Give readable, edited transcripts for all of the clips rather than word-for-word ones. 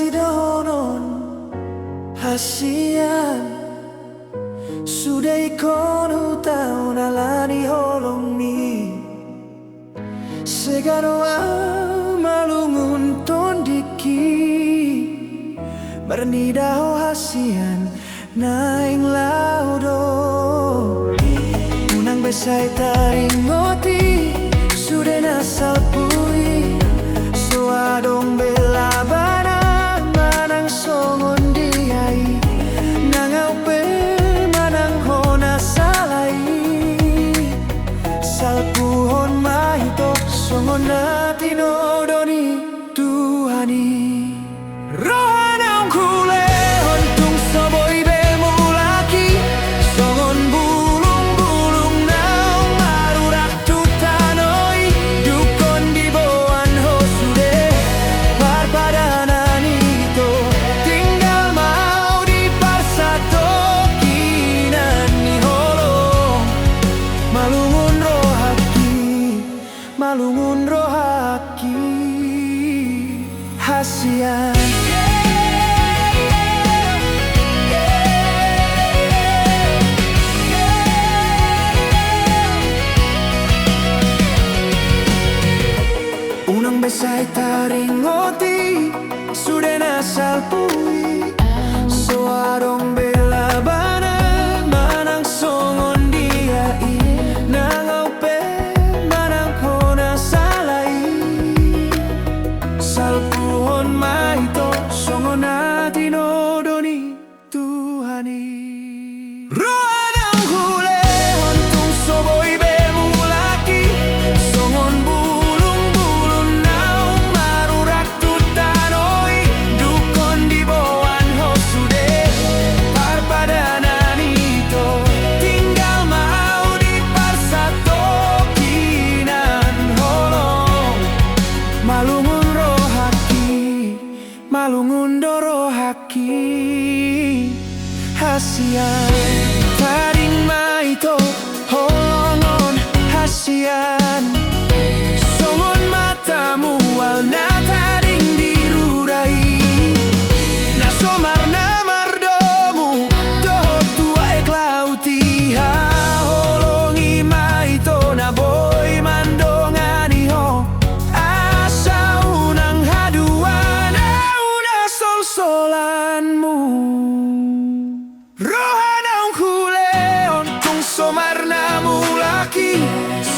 sidonon hasian sudah ikon hutau nalani holong ni seganoa malungun tondiki bernidaho hasian naing laudo unang besai taring ngoti sudah nasal pui suadong bela banang manang songon diai nangau pe manang hona salai salpuhon mahito songon natino doni tuhani rohanang kule hontung soboy bemulaki songon bulung-bulung naung marurak tutanoi dukon di boan hosude parpadanan itu tinggal mau di parsato kinan ni holong malungun rohaki hasian unang besai taring ngoti sudah nasal pui suarong bela banang manang songon diai nangau pe manang hona salai salpuhon mahito songon natino doni tuhani rohanang hule hontung soboy bemulaki songon bulung-bulung naung marurak tutanoi dukon di boan hosude parpadanan itu tinggal mau di parsato kinan holong malungun dorohaki hasian taring maito holongon hasian songon matamu walna taring dirurai na somar na mardomu doho tua ek lauti ha holongi maito na boy mandongani ho asa unang haduan una sol-solanmu rohanang hule ontung somar namulaki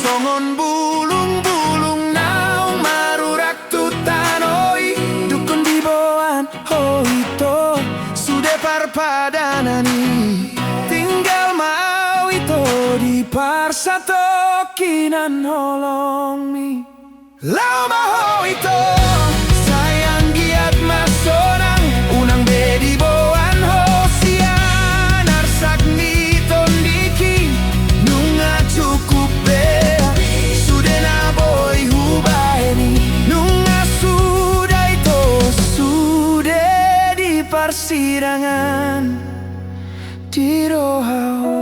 songon bulung-bulung naung marurak tutanoi dukun di boan hoito sudah parpadanani tinggal mau itu di parsato kinan holongmi lau maho itu sayang giat masonang unang bedi boan hosian arsak ni tondiki nunga cukup bea sudah na boy hubaeni nunga sudah itu sudah di persidangan di rohao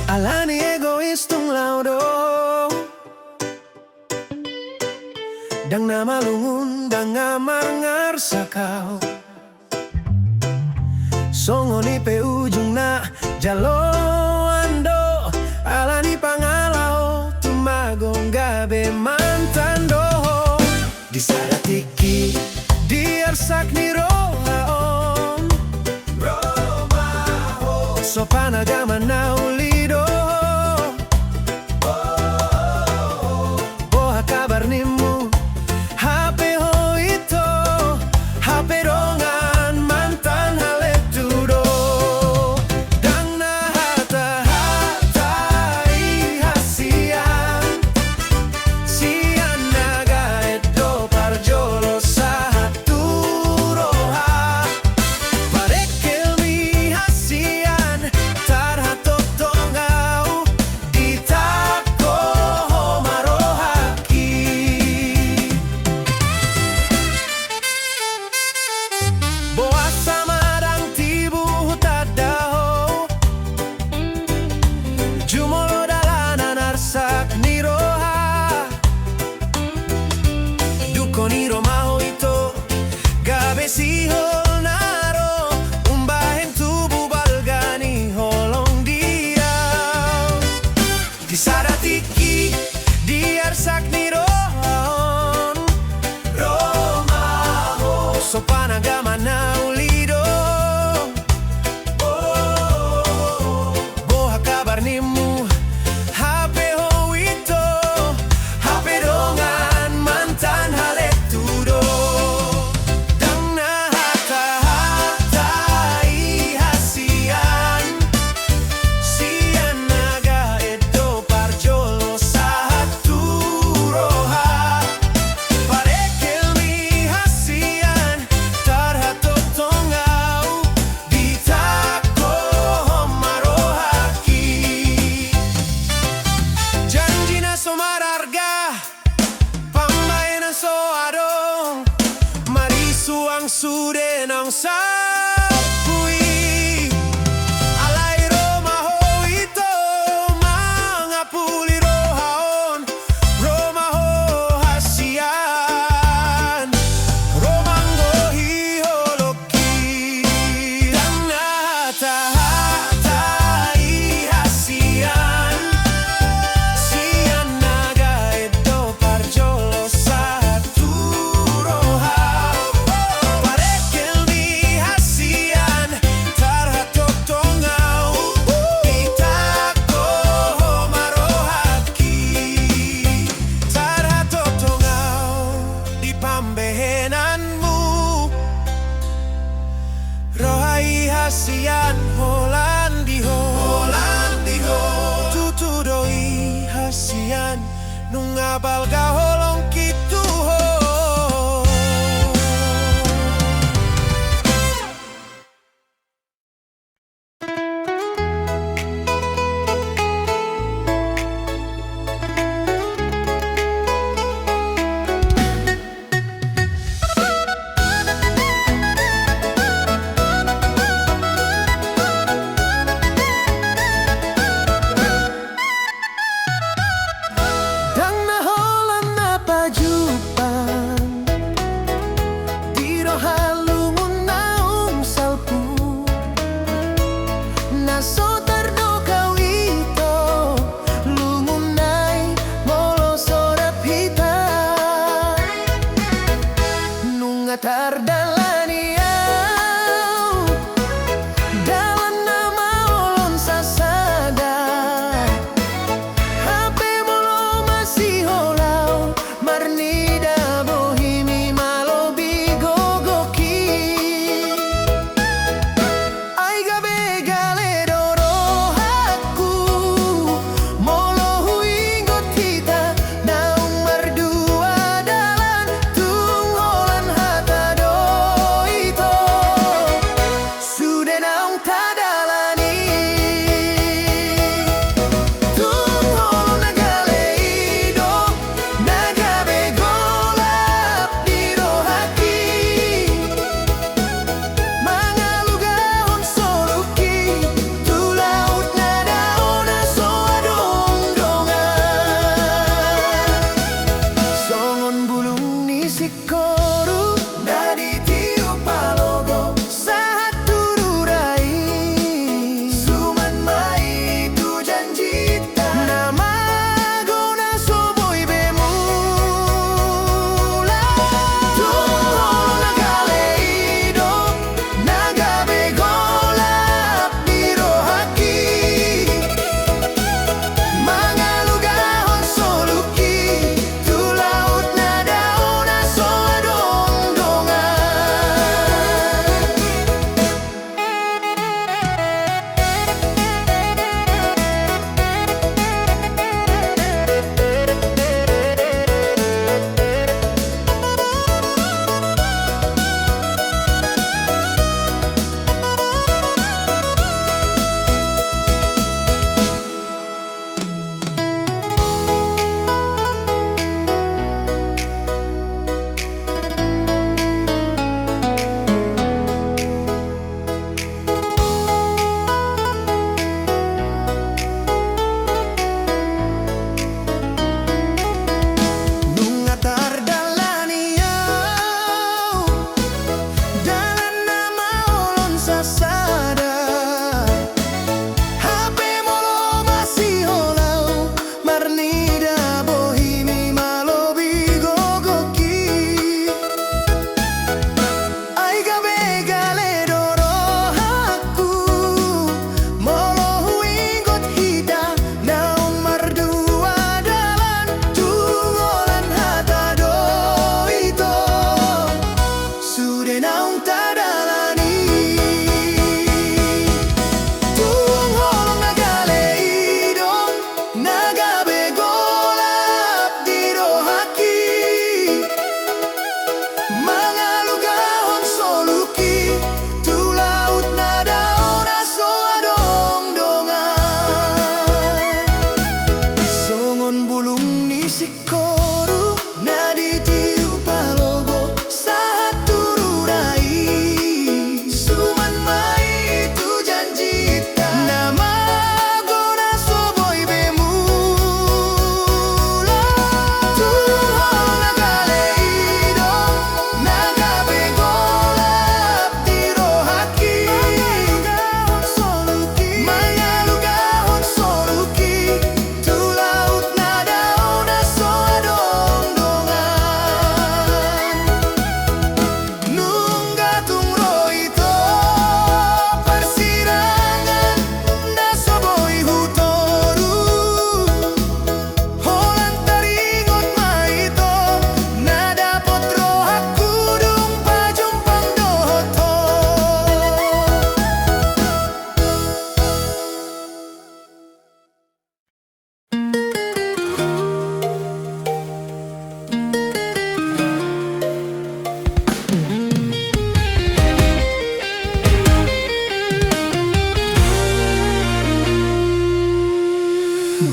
alani egois tung laudo dang nama lungun dang ngamar ngarsakau songoni pe ujung na jalo ando alani pangalau tumagong gabe mantan doho disadatiki diarsak ni rohaon sopanagama na ulido boha kabar nimu HP ho ito HP rongan mantan haletudo dang na hata-hatai hasian sian naga edo parjolo sahaturo ha parekel mi hasian tarhatok ang sapui. Alay romaho ito, mga puliro haon, romaho hasian, romanggo hiholoki, dan hata ihasian. Sian naga edo parjolo sa turoha, parekel ni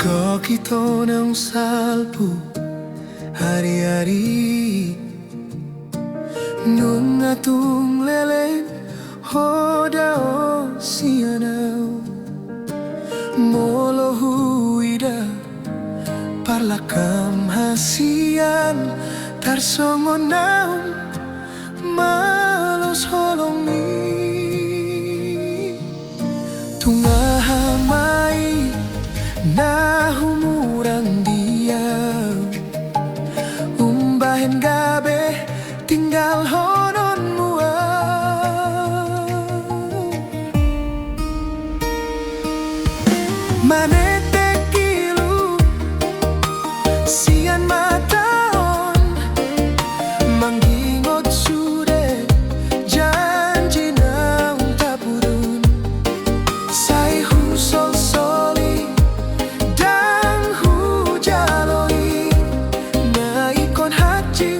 Kau kita nang salpu hari-hari nung atung lelen hoda o sianau molo huida parlakam hasian tarsongo naum malos holongi tungaha mai na humurang diam umbahin gabe tinggal honon mua manete kilu sian mataon manggingot sude janji nang tapurun sai husol soli dang hujaloi na ikon haji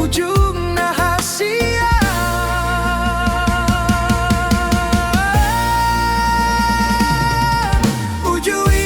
ujung na hasia ujui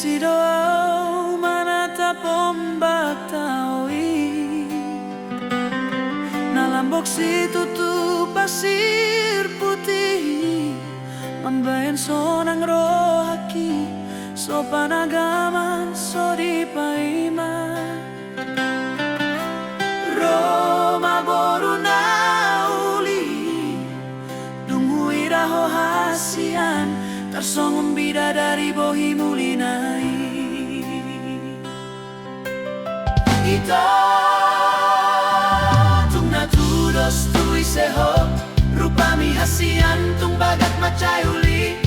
isi doa manata pombak taui nalambok si tutup pasir putih mambayan sonang rohaki so panagaman so di paima Roma boru na uli dungui raho hasian tarsongong bidadari bohi mulinai ito tung natudos tui seho rupami hasian tung bagat macayuli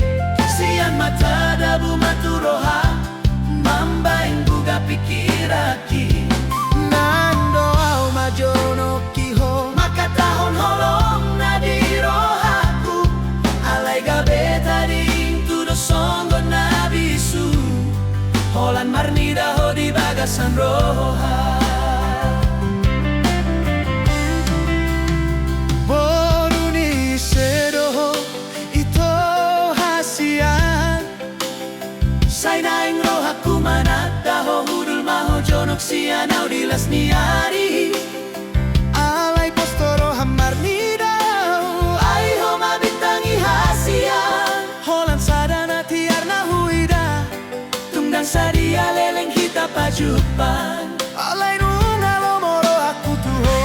sian mata dabu maturoha mambaing buga pikiraki nando au majono kiho makatahon holong na di rohaku alay gabe tadi tudo songgo na bisu holan marnida ho di bagasan roha boruni sedoho ito hasian say naing rohaku manata ho hudul maho jonok sian au dilas niari alay postoro hamar nidau ay ho mabintangi hasian holan sadana tiar na huida tunggang sadia leleng hita pajupan alay nunga lomoro aku tuho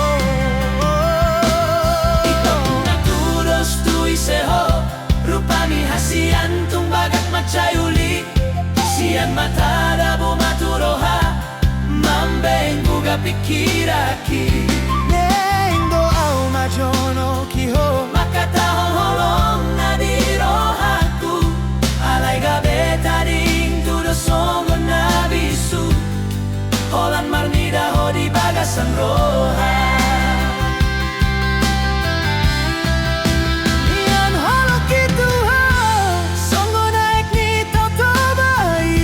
ito natudos tui seho rupami hasian tung bagat macayuli sian mata dabu maturoha mambeng buga pikiraki neng doa majono kiho makatahong holong na di rohaku alay gabe tading tudo songo na bisu holan marnida ho di bagasan roha iyan holok itu ho songo naik ni toto bai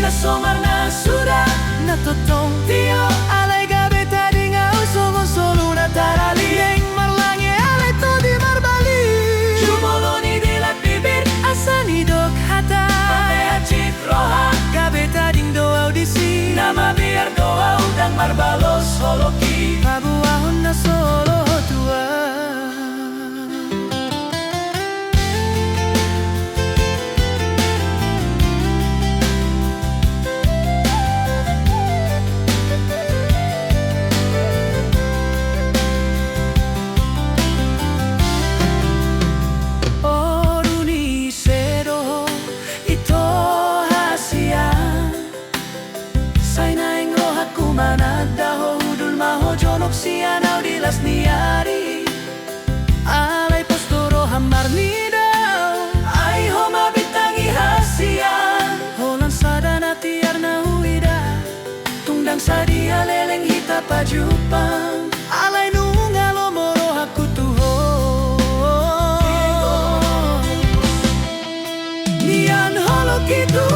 nasomar na sudah natotong tio alay gabe tadi ngau songo solo na tarali yang marlange alay to di marbali jumoloni dilat bibir asani dok hata pate hacit roha gabe tadi doa audisi nama biar doa udang marbalos holoki pabuahon na solo tua manadaho hudul maho jonok sian au dilas niari alay postoro hamar nidau ay ho mabitangi hasian holan sadana tiar na huida tungdang sadia leleng hita pajupang alay nunga lomoro aku tuho nian holok itu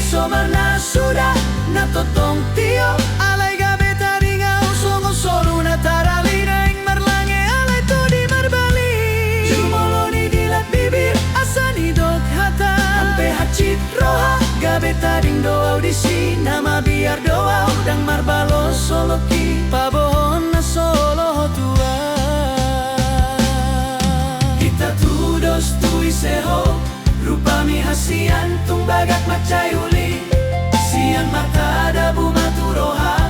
somar na sudah natotong tio alay gabe tadi ngau songo solo na tarali naing marlange alay to di marbali jumoloni dilat bibir asani dok hata ampe hacit roha gabe tading doa audisi nama biar doa udang marbalos soloki pabohon na solo tua kita tudos tui seho rupami hasian tung bagat macayuli sian mata dabu maturoha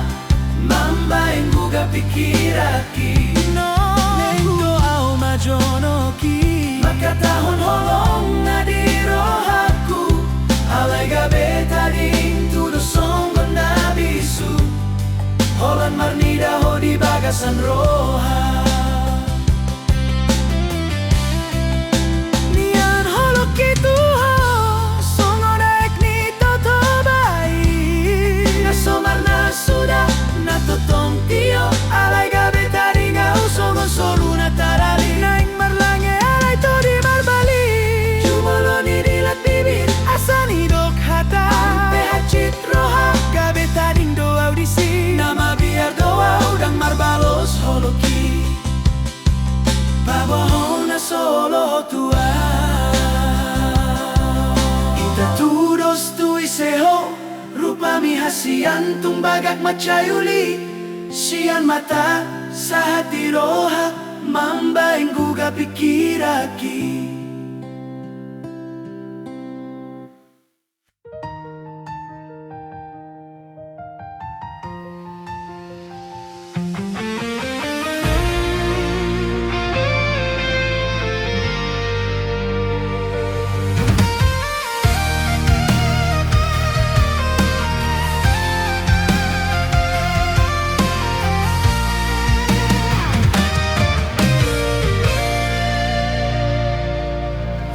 mambaing buga pikiraki neng doa majonoki makatahon holong na di rohaku alay gabe tading tudo songgo na bisu holan marnida ho di bagasan roha itu songo naik ni toto bai nasomar na sudah natotong tio alay gabe tadi ngau songo solo na tarali naing marlange alay to di marbali jumoloni dilat bibir asani dok hata ampe hacit roha gabe tading doa audisi nama biar doa udang marbalos holoki pabohon na solo tua Upami hasian tumbagak macayuli sian mata sa hati roha mambaing guga pikiraki.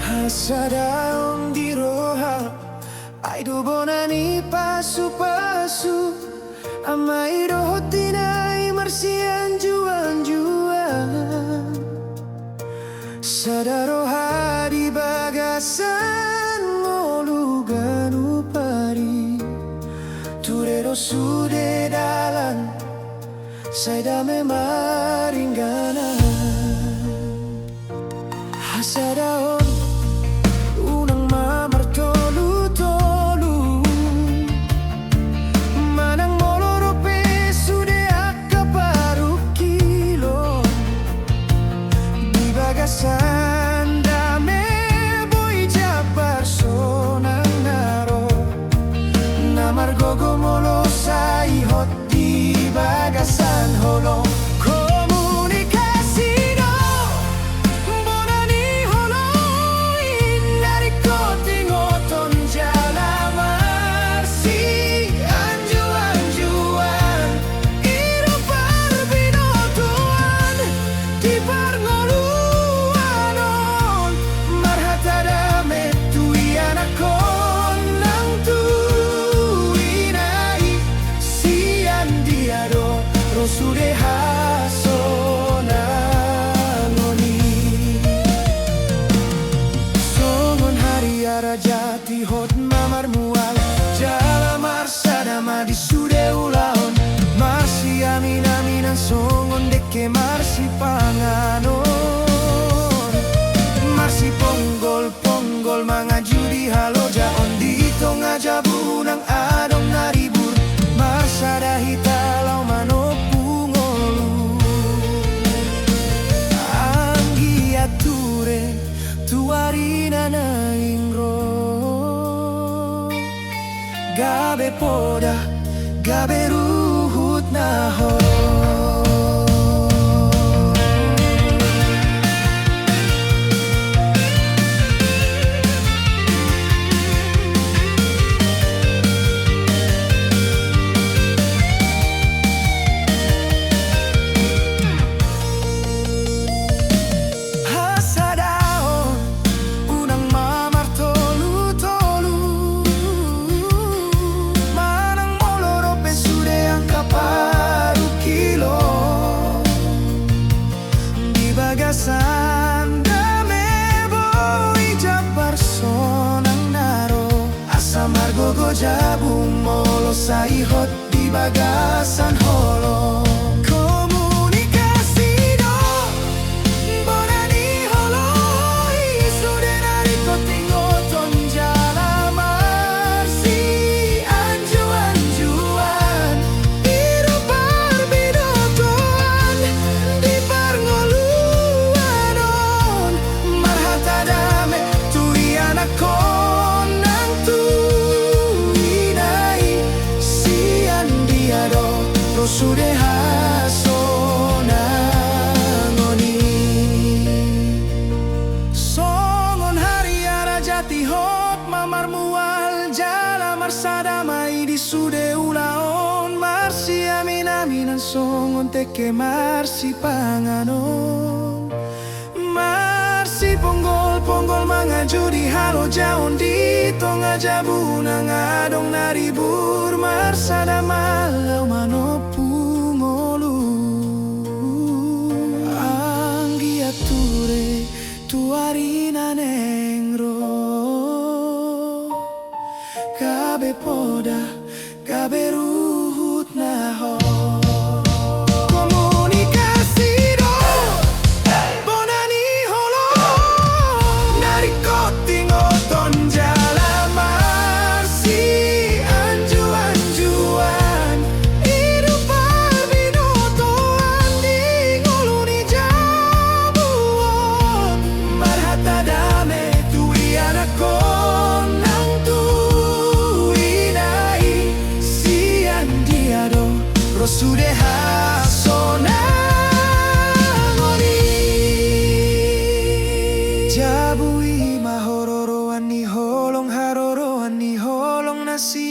Hasadaon di roha ay dobonani pasu-pasu amai dohotinai marsian juan-juan sadaroha di bagasan molugan upari turero sude dalan saya memaringgana hasadaon bagasan holong komunikasi do bonani holong dari kotingoton jalamarsi anjuan-anjuan iru parbinotuan di parngoluanon marhatada metui anakon nang tuinai sian diado rosude hasona ngoni songon hari arajati hot mamar mual jalamar sadama di sude ulaon marsi aminan songon deke marsi panganon marsi ponggol mangaju di haloja ondi tonga jabunang adong naribur marsada hitalau manopungolu anggiature tuarina naingro gabe poda gabe ruhut naho. Gogo jabung molo saihot di bagasan holo komunikasi do bonani holo isude nari kotingoton jalamarsi anjuan-anjuan iru parbinotuan di parngoluanon marhatada me tui anakon nang tu rosude hasona ngoni songon hari arajati hot mamar mual jalamar sadamai di sude ulaon marsi aminan songon teke marsi panganon marsi ponggol mangaju di halo jaon di tonga jabunang adong naribur marsada malau manopungolu anggiature tuarina nengro gabe poda gabe ruhut naho Anjuan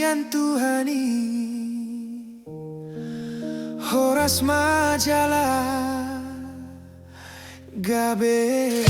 sian Tuhani Horas majalah gabe.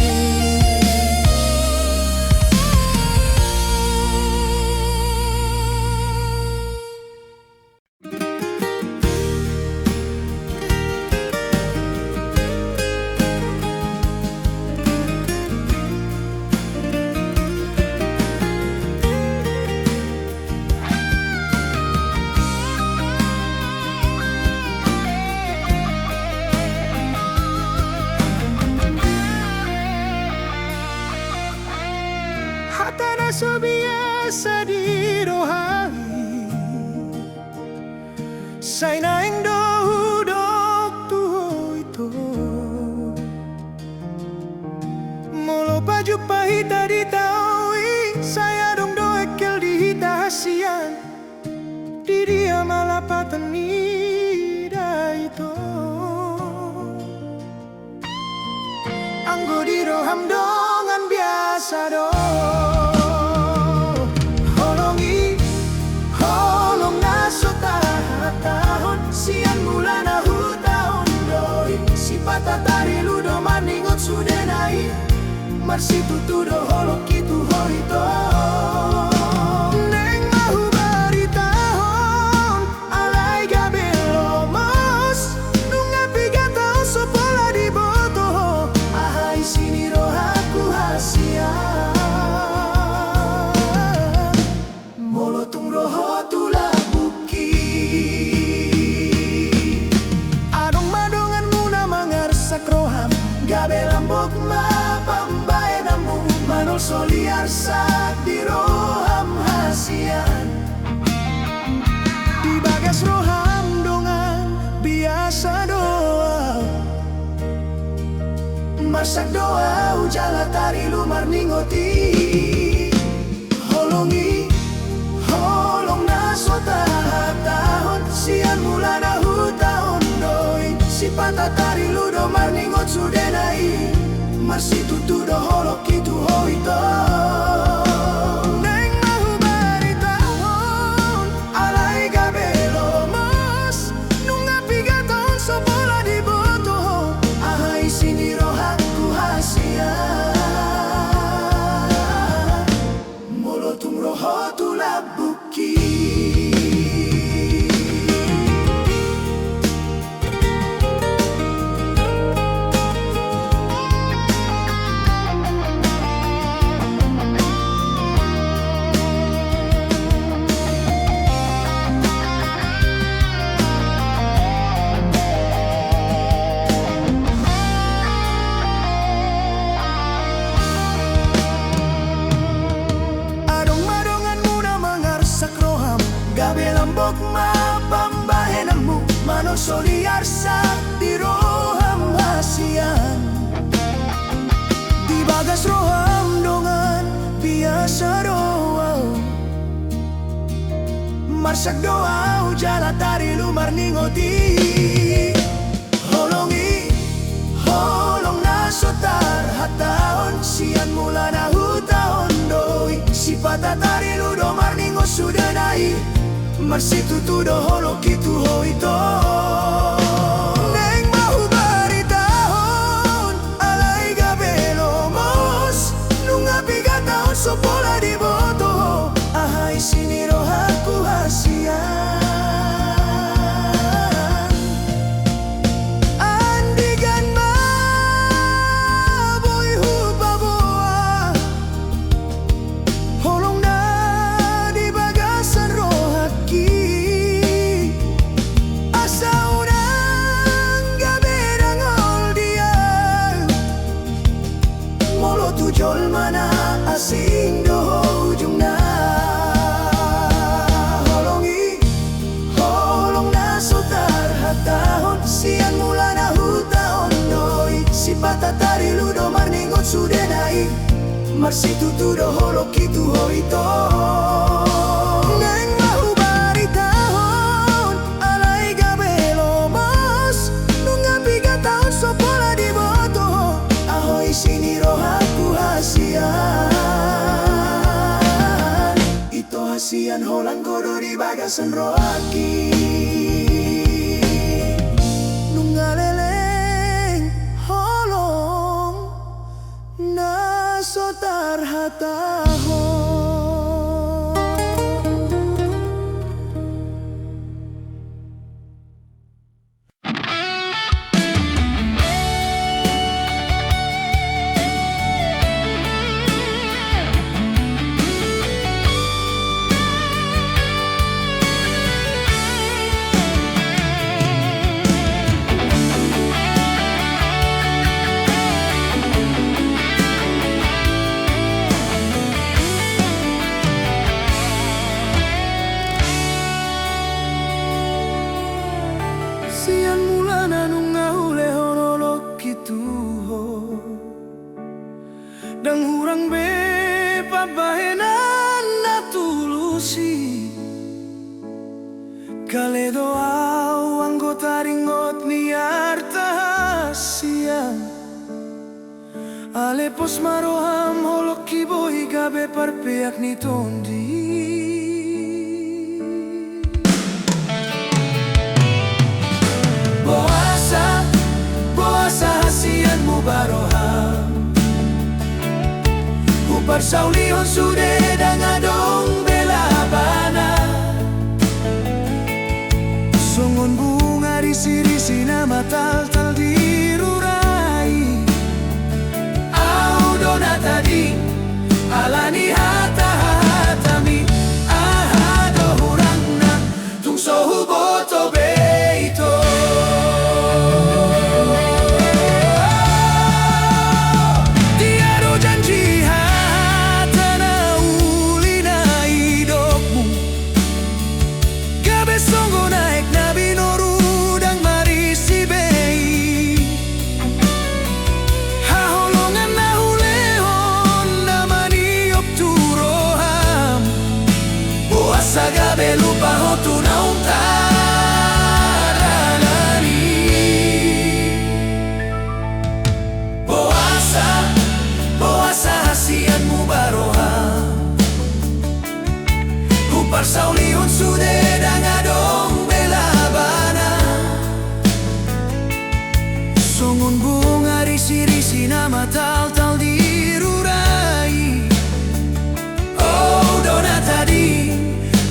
Hatana so biasa di rohani say naing dohudok tuho ito molo baju pahita di taui saya dong doekel di hita hasian di dia malapatan ida itu anggo di roham dongan biasa do. Tatari ludo maningot sudah naik Marsi tutudo holok itu horito Neng mahu baritahon Alay gabelo mos Nunga piga tahun sopola di boto Ahai sini rohaku hasian Molotung roho tulah buki Sakroham gabe lambok mapambae namu manol soliar sak di roham hasian di bagas roham dongan biasa doa masak doa ujala tari lumar ningoti holongi holong nasota tahun sian mulana hutahon doi si patatari ludo marningot sudah naik Marsi tutudo holok itu hoito Neng mahu baritahon Alay gabelo mas Nunga piga tahun sopola di boto Ahai sini rohaku hasian Molotung roho tulah buki gabe lambok mapambahe namu manol soliar sak di roham hasian di bagas roham dongan biasa doa marsak doa ujala tari lumar ningoti holongi holong nasotar hataon sian mulana hutahon doi si patatari ludo marningo sudah naik Marsi tutudo holok itu hoito Neng mahu baritahon Alay gabelo mos Nunga piga tahun sopola di boto Ahai sini rohaku hasian Andigan boy hupa boa Holong na di bagasan rohaki Asa urang gabedang ol dia Molo tujol mana asing doho ujung na Holongi holong na sotar hatahon sian mulana hutahon doi si patatari ludo marningot sudah naik Marsi tutudo holok itu hoito Neng mahu baritahon Alay gabelo mas Nunga piga tahun sopola di boto Ahoy sini rohaku hasian Ito hasian sian holang godo di bagasan roaki nungaleleng holong na sotar hataho. Sian mulana nung ngahule honolok kituho dang hurang be pabahenan na tulusi kale doa anggota ringot ni artahasian ale pos maroham holok kiboy gabe parpeak ni tondi. Boasa hasian mu baroham Upar saulihon sude dangadong bela bana Songon bunga risi-risi nama tal-tal dirurai Au dona tadi alani hata-hatami Ahado hurangna tung sohu boto beito. Sagabe lupa hotu na untaralani Boasa hasian mu baroham Upar saulihon sude dangadong bela bana Songon bunga risi-risi nama tal-tal dirurai Oh dona tadi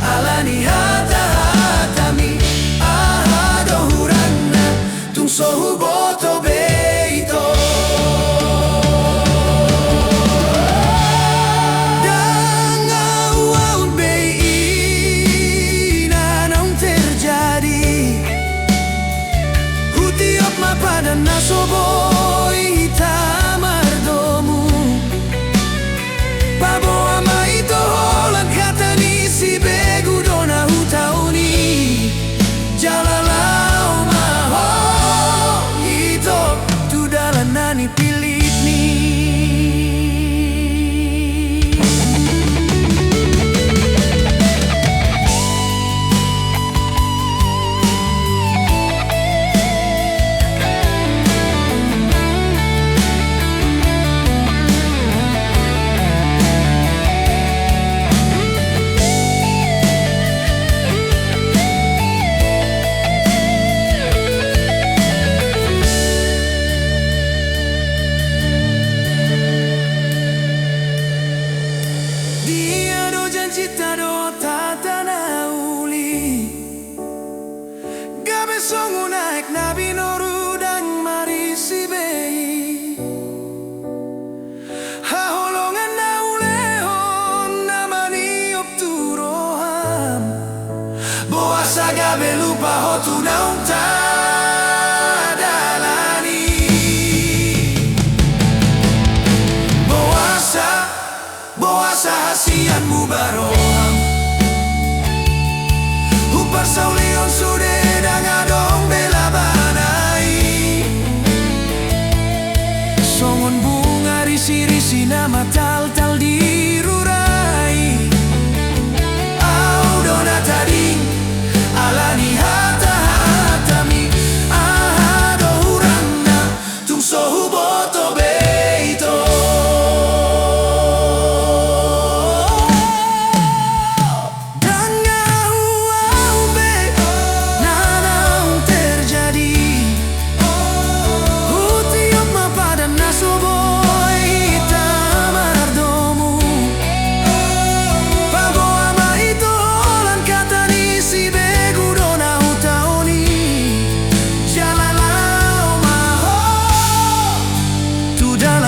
alani hata-hatami ahado hurangna tung sohu boto beito. Dan awal beina naung terjadi hutiop mapadan nasoboi tamardomu Paboa maito holan kata ni si begu dona hutauni jalalau maho ito tu dalan nani pilit ni cita do tatana uli gabe songu naik nabi noru dan marisi bei haholongan na ulehon namani opturoham boasa gabe lupa hotu naung tadalani boasa hasian mu baroham Upar saulion sude dangadong bela banai Songon bunga risi-risi nama tal-tal dirurai Au dona tadi alani hata-hatami ahado hurangna tung sohu boto beito. Dan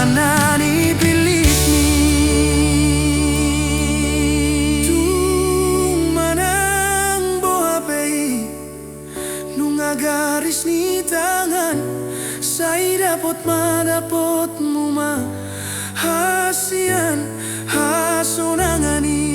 Manani pilitni tung manang bohapei nunga garis ni tangan sai dapat madapot muma hasian hasonangani.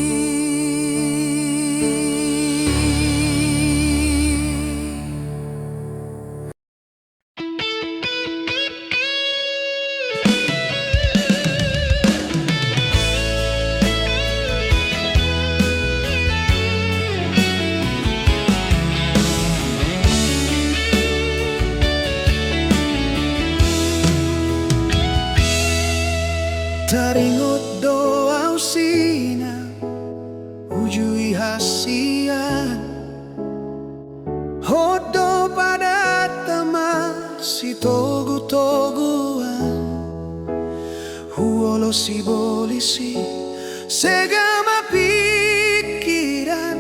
Taringot doa usina ujui hasian hodo pada tama si togu-toguan huolo si bolisi segama pikiran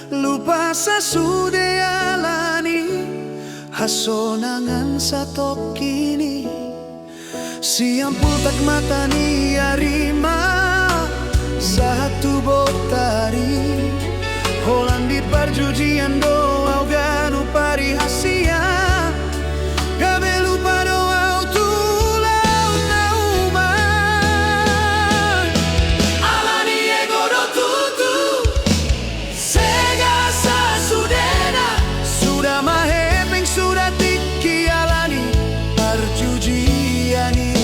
lupa sasude alani hasonangan satok kini. Siang putak mata ni arima satu botari holang di perjudian doa ganu pari hasia gabe lupa doa tulau nauman alani ego do tutu sega sasudena sudah mahepeng sudah tiki alani perjudiani.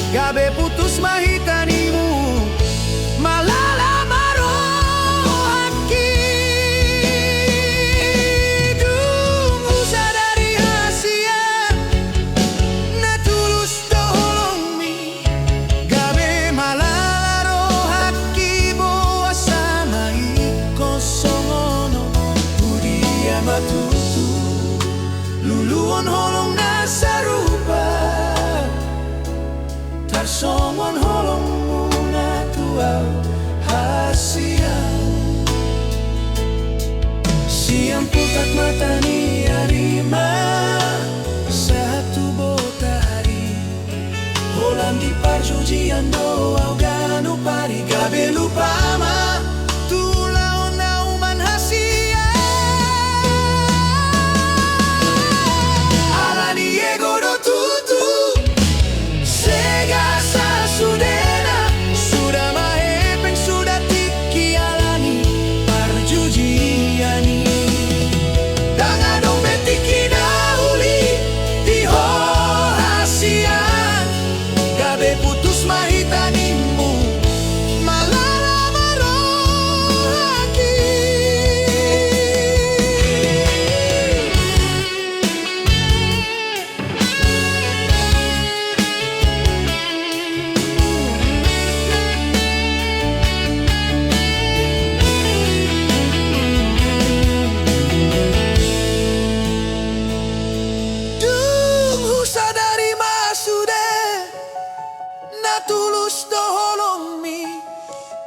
Gabe putus mahitanimu malala marohaki dung usah dari hasian na tulus doholongmi gabe malala rohaki boa sama ikosongono budia matutu luluon holong nasarupa tarsongon holong muna tuaw hasian. Siang putak mata ni arima satu botari holang di perjudian doa ganu pari gabe lupa ma tulau nauman hasian alani ego do tutu sega sasudena sudah mahepeng sudah tiki alani perjudiani danga dompet tiki nauli di hasian gabe putus mahitanimu malala marohaki. Tulus doholongmi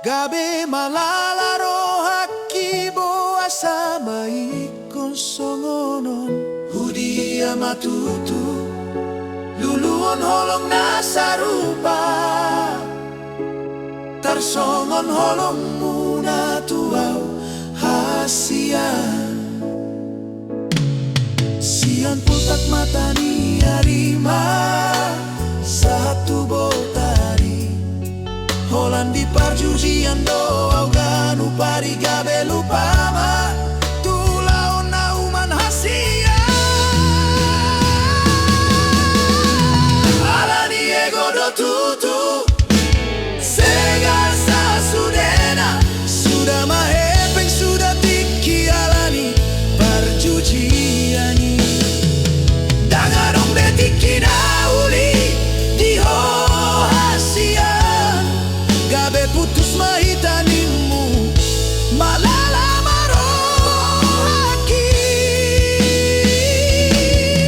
gabe malala rohaki boa sama ikon songonon hudia matutu luluon holong nasarupa tarsongon holong muna tuaw hasian. Siang putak mata ni arima satu botari holang di perjudian doa ganu pari gabe lupa ma tulau nauman hasian alani ego do tutu sega sasudena sudah mahepeng sudah tiki alani perjudiani danga dong betiki nauli di hasian gabe putus mahitanimu malala marohaki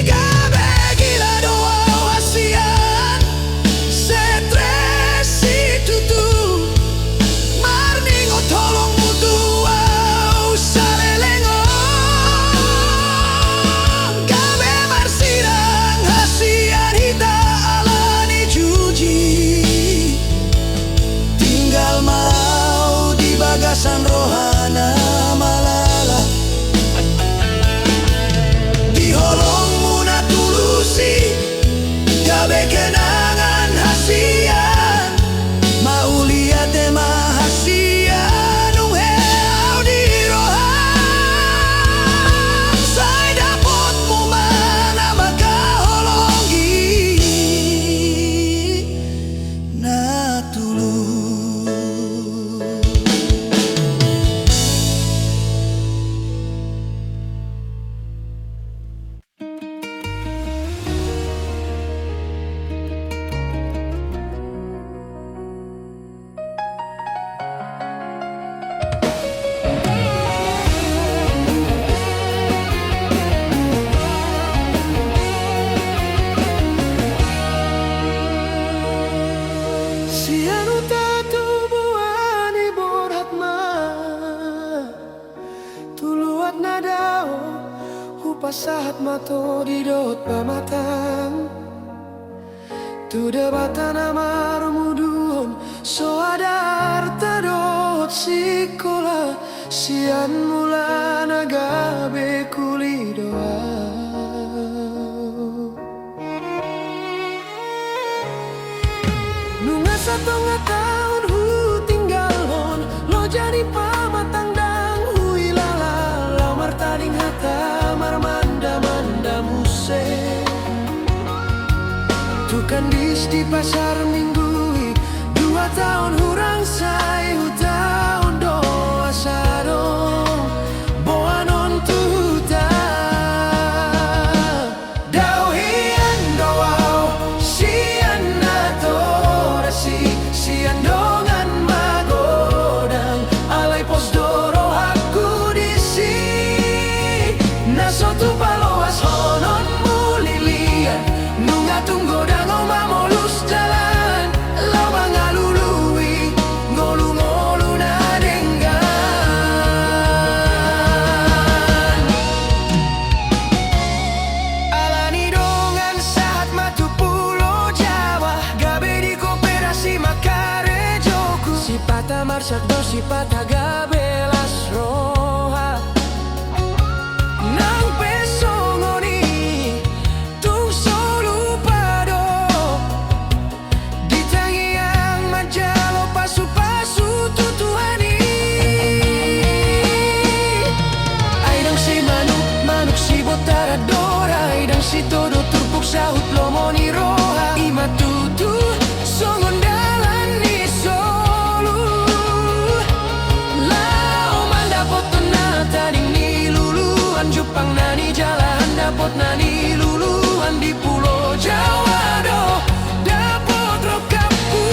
gabe gila doa hasian setresi tutu marningo tolong mutu au salelengo pasahat mato di dot pamatang tu debatan amar mudun so adar tadot sikola sian mula nagabe kuli doa nunga satonga tahun hu tinggalon lo jadi pamatang dang hui lala lamar taring hata marmanda manda muse tukan di pasar minggu 2 tahun hurang say tahun doa sarong boanon tuta dauhian doau sian natorasi sian dongan magodang alai pos doro aku disi nasotu paloas honon mulilian nunga tunggu dango mamolus jalan lama ngalului ngolu-ngolu na denggan alani dongan saat matu pulau Jawa gabe di koperasi makare joku si pata marsak do si pata gabe las roha nang pesongoni tung solu pado ditangi yang majalo pasu-pasu tutuhani aidang si manuk si botara dora aidang si todo turpuk sahut lomoni roha ima tutu songon dalan ni solu lao manda potong nata ding ni luluan Jepang nani jalan dapot nani luluan di pulau Jawa do dapot rokapu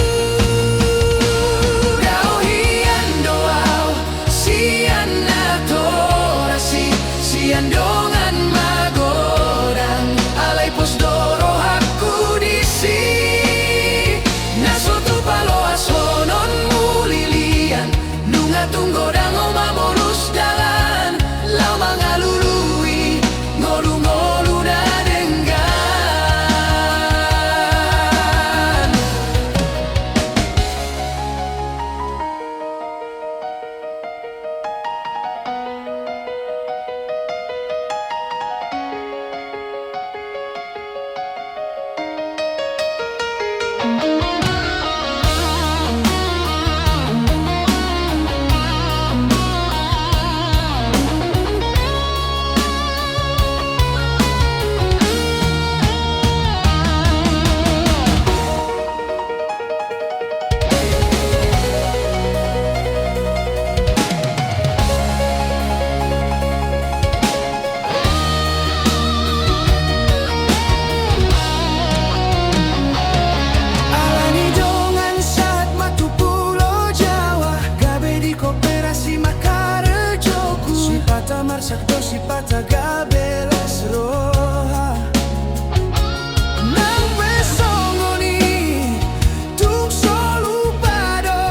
dauhian doau sian natorasi sian dongan magodang alai pos doro aku disi nasotu paloas honon mulilian nunga tunggo dango mamorus dalan lama ngalului ngolu-ngolu na denggan alani dongan saat matu pulau Jawa gabe di koperasi makare joku si pata marsak do si pata gabe las roha nang besongoni tung solu pado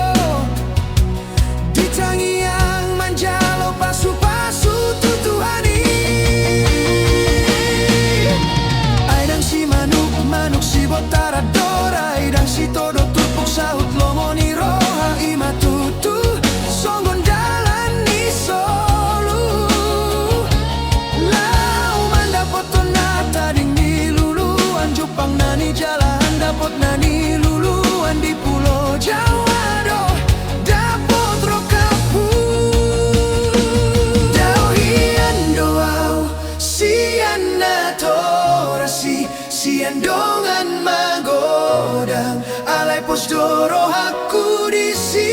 ditangi yang manjalo pasu-pasu tutuhani aidang si manuk si botara dora aidang si todo turpuk sahut lomoni roha ima tutu songon dalan ni solu lau manda potong nata ding ni luluan Jepang nani jalan dapot nani luluan di pulau Jawa do dapot rokapu dauhian doau sian natorasi sian dongan magodang alai pos doro aku disi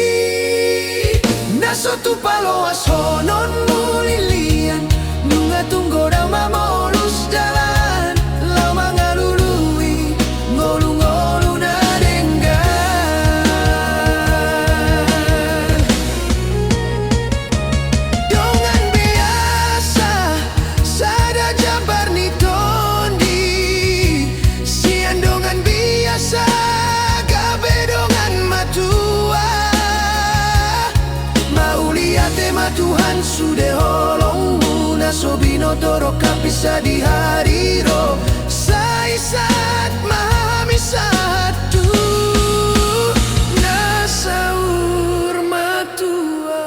nasotu paloas honon mulilian nunga tunggo dang mamolus jalan lama ngalului ngolu-ngolu na denggan dongan biasa sada jabar ni tondi sian dongan biasa gabe dongan matua mauliate matuhan sudeho bisa di hari ro saisat mahami satu nasaur matua.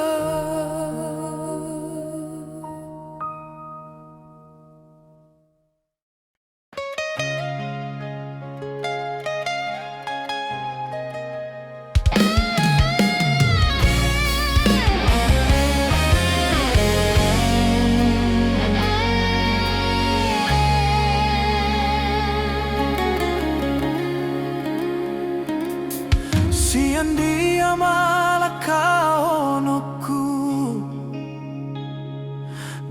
Sian dia malakaonoku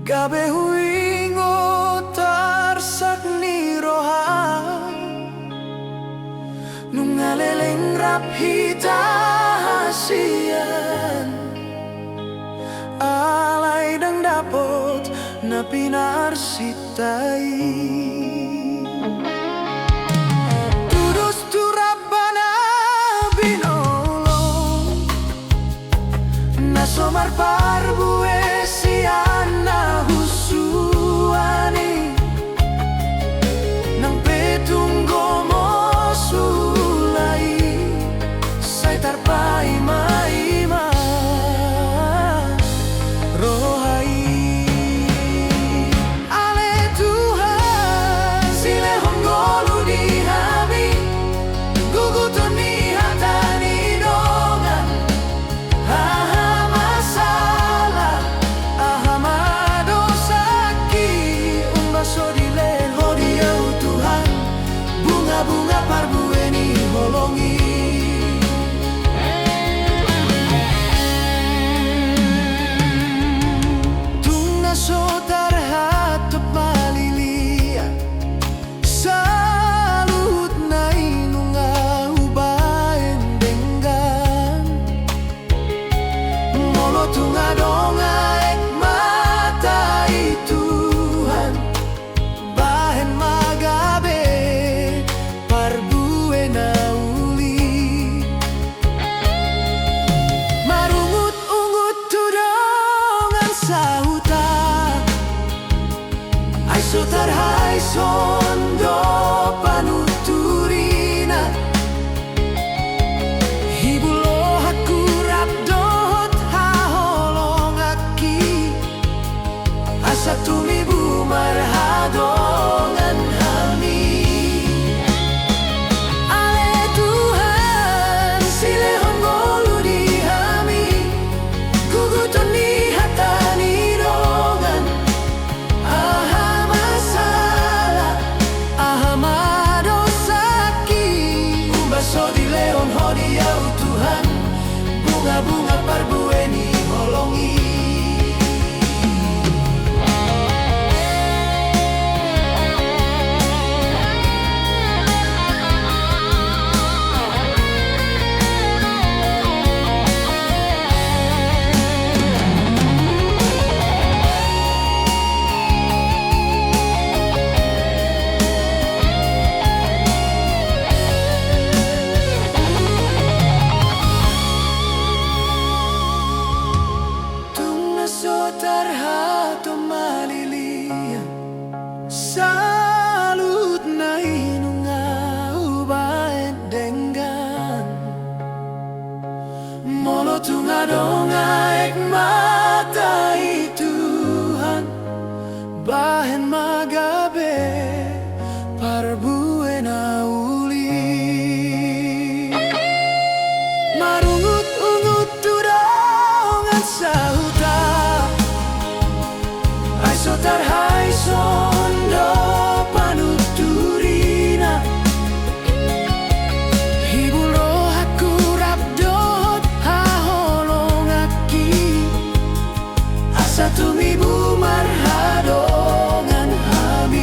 gabe huingo tarsak ni roha nungaleleng rap hita hasian alay dang dapot na pinarsitai. Somar parbue siana husuani nang petunggo mo sulai sai tarpai maima rohai ale Tuhan sile honggolu di hami gugutoni hatani dongan bunga parbueni holongi tunga sotar hatop malilia salut na inunga ubaen denggan molo tunga donga ek mata Tuhan bahen magabe parbue na uli marungut-ungut tudongan sahuta ay sotar hai sondo panuturina hibulo hakurap dot haholong aki asa tumibu marhadongan hami. Bunga parbueni holongi tarhato malilia salut na inunga ubaen denggan molo tunga donga ek mata Tuhan bahen magabe parbue na uli marungut-ungut tudongan sahuta sotar hai sondo panuturina hibulo hakurap dot haholong aki asa tumibu marhadongan hami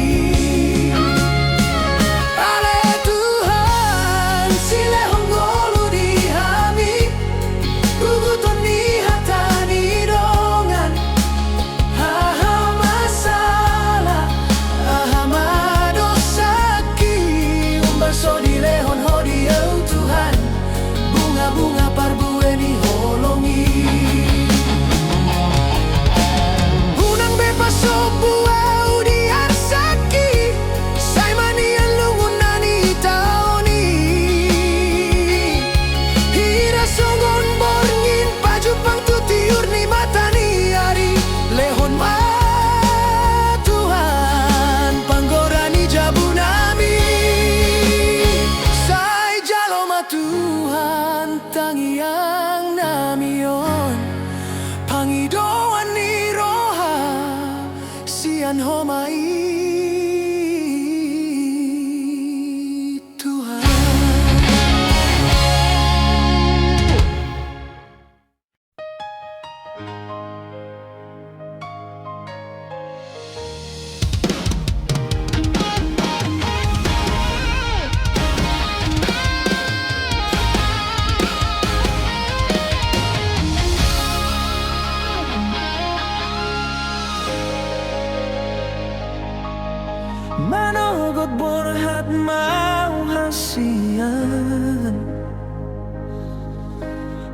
Tuhan. Manogot borhat mau hasian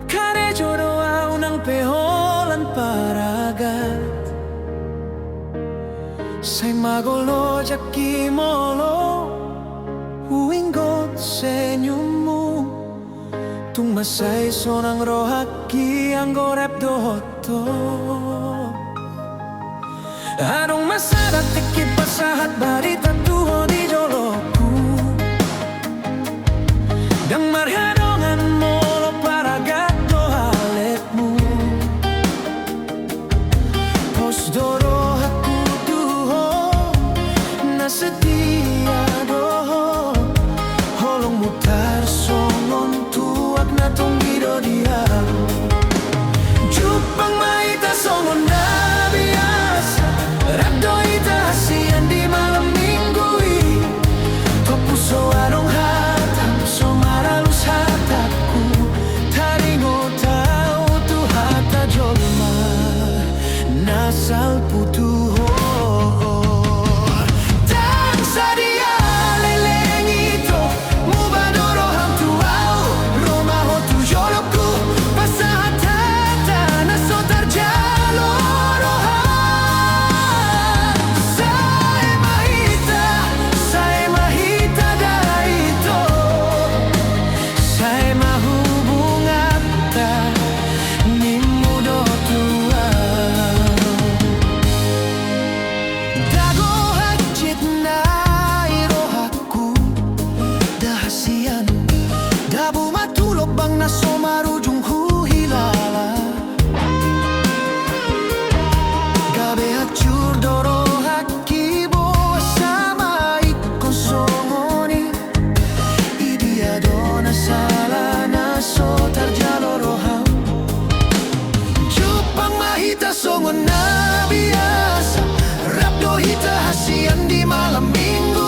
Kare jodoh au ng peholan paragat Say magolo jaki molo Huinggot senyummu Tung masay sonang rohaki ang gorep dohoto Anong masarap tikip pasahat barita tuho di joloku Dang marhadongan mo lo paragat do haletmu Pos doro haku duho na setia doho Holong mutar songon tuak na tonggido diao Jupang maita songon na biasa Rabdo ita hasian di malam minggu Topuso anong hatam so maralus hataku Taringo tau tu hata jolma Nasal putuho Dan sadia leleng ito Mubadoro ham tuau Romaho tu joloku Pasahat hata nasotar jaloro Bang na somarujung huhilala Gabe hacur doro hakibo sama ikon somoni Idia dona sala na sotar jaloroham Jupang mahita songon na biasa Rabdo hita hasian di malam minggu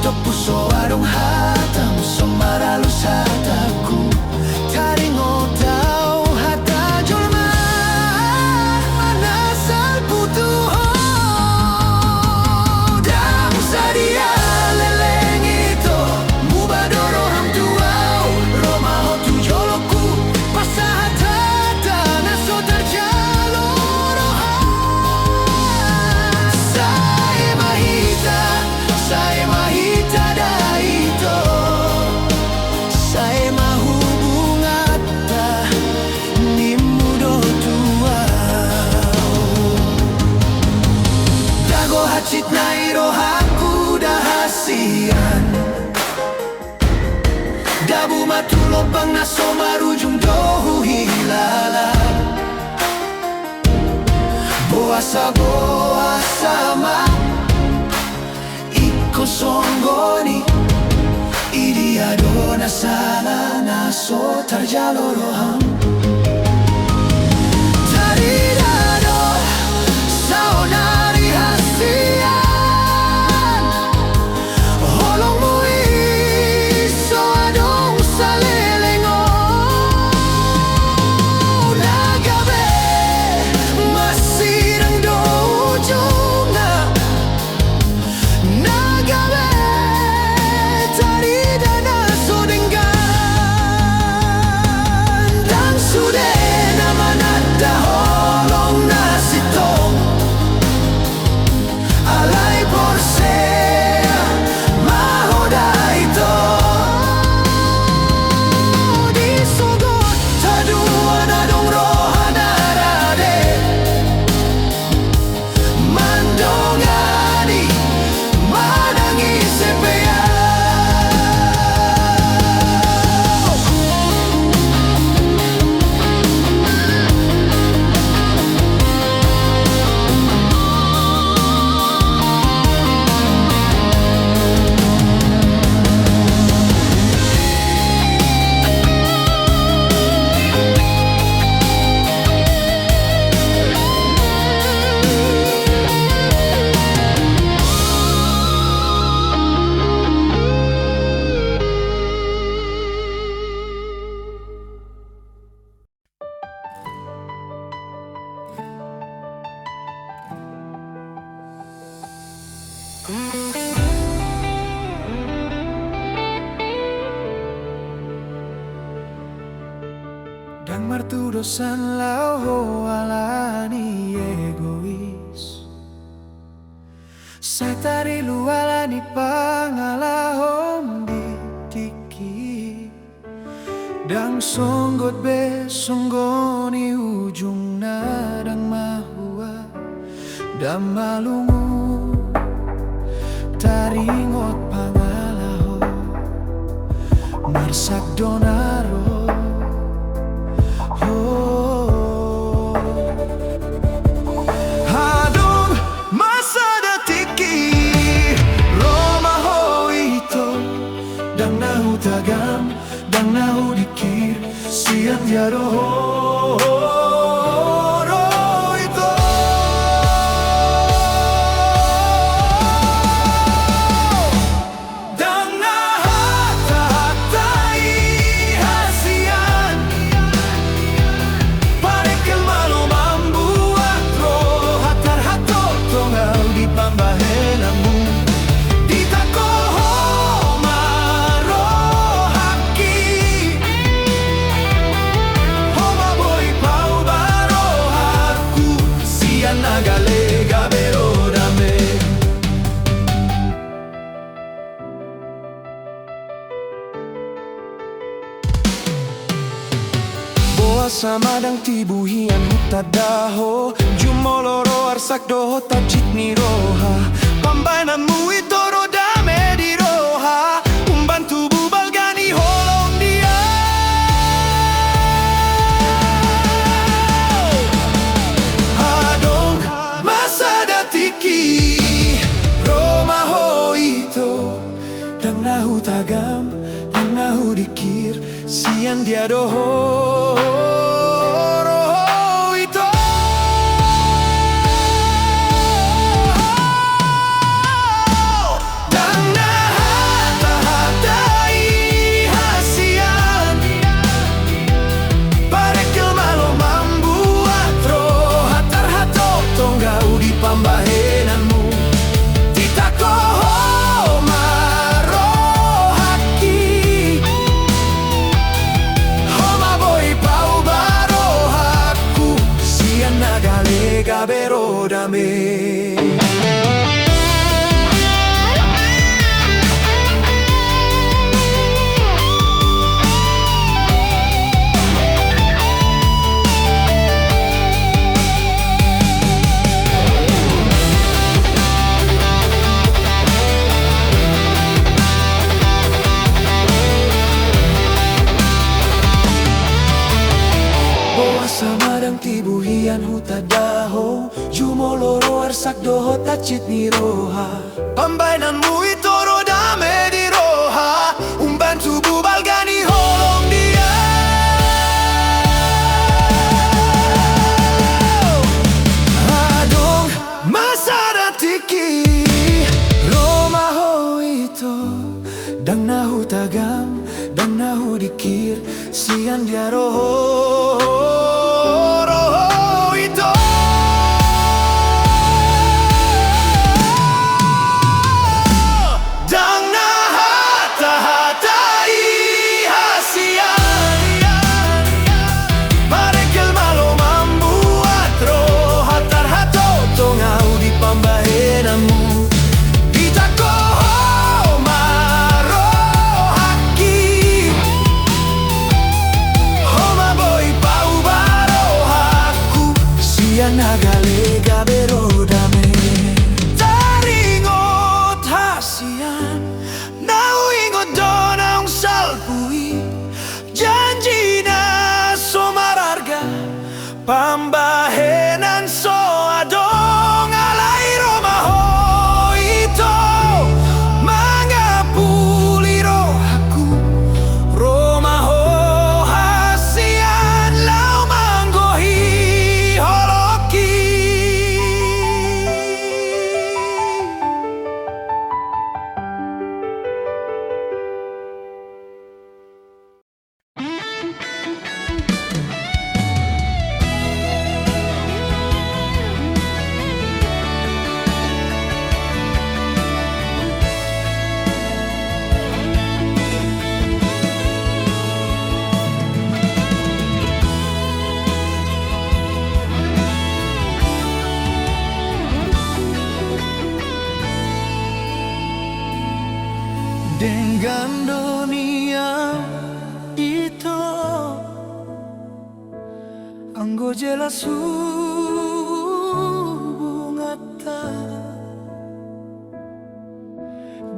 Topuso adong hatam somaralus hataku Taringo tau hata jolma Manasal putuho Dang sadia leleng ito Mubadoro ham tuau Romaho tu joloku Pasahat hata nasotar jalorohan Saya mahita daito Saya mahubung ata Ni mudo tuau Dago hacit na irohaku dahasian Dabu matulopang naso marujung dohu hilala Boasa ma Kosongoni Idia dona sala na sotar jaloroham Taridado saonari hasian Holong mui so adong salelengo Nagabe masirang dojo na Tarida na so dengan Dan martu dosan lau alani egois Sai tari lualani pangalahom di tiki Dang songgot be songgoni ujung nadang mahua Dan malungu taringot pangalaho Marsak donaro Hadong masa datiki Roma ho ito Dang nahu tagam Dang nahu dikir Siang tiado ro ito Dang nahata-hatai hasian Parekel malo membuat roh Hatar-hato tongau di pambahenamu Ditakoho maroh haki Homa boy pau baroh haku Sian nagalega berodame Boa sama dang tibuhian hutadaho Jumoloro arsak doho tajit ni roha Pambainamu itoro dame di roha Umbantu bubalgani holong dia Hadong masa datiki Roma ho ito Dang nahu tagam Dang nahu dikir Sian dia doho roho ito Dang nahata-hatai hasian Parekel malo membuat roh Hatar-hato tonggau di pambahenanmu Ditakoho maroh haki Homa boy pau baroh haku Sian nagalega berodame Boa sama dang tibuhian hutadaho Jumoloro arsak doho tacit ni roha Pambainanmu itoro dame di roha Umbantu bubalgani holong dia Hadong masa datiki Roma ho ito Dang nahu tagam Dang nahu dikir Sian dia roho ito Dang nahata-hatai hasian Parekel malo membuat roh Hatar-hato tongau di pambahenamu Ditakoho maroh haki Homa boy pau dengan dunia itu. Anggo jelas hubungan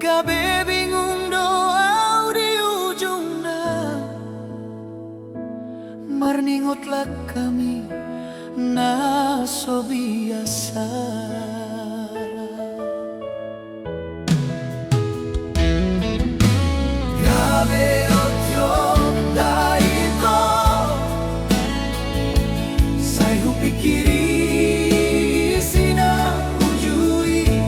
gabe bingung doa di ujungnya. Marningotlah kami na so biasa. Gabe otyo daito saya pikiri sina ujui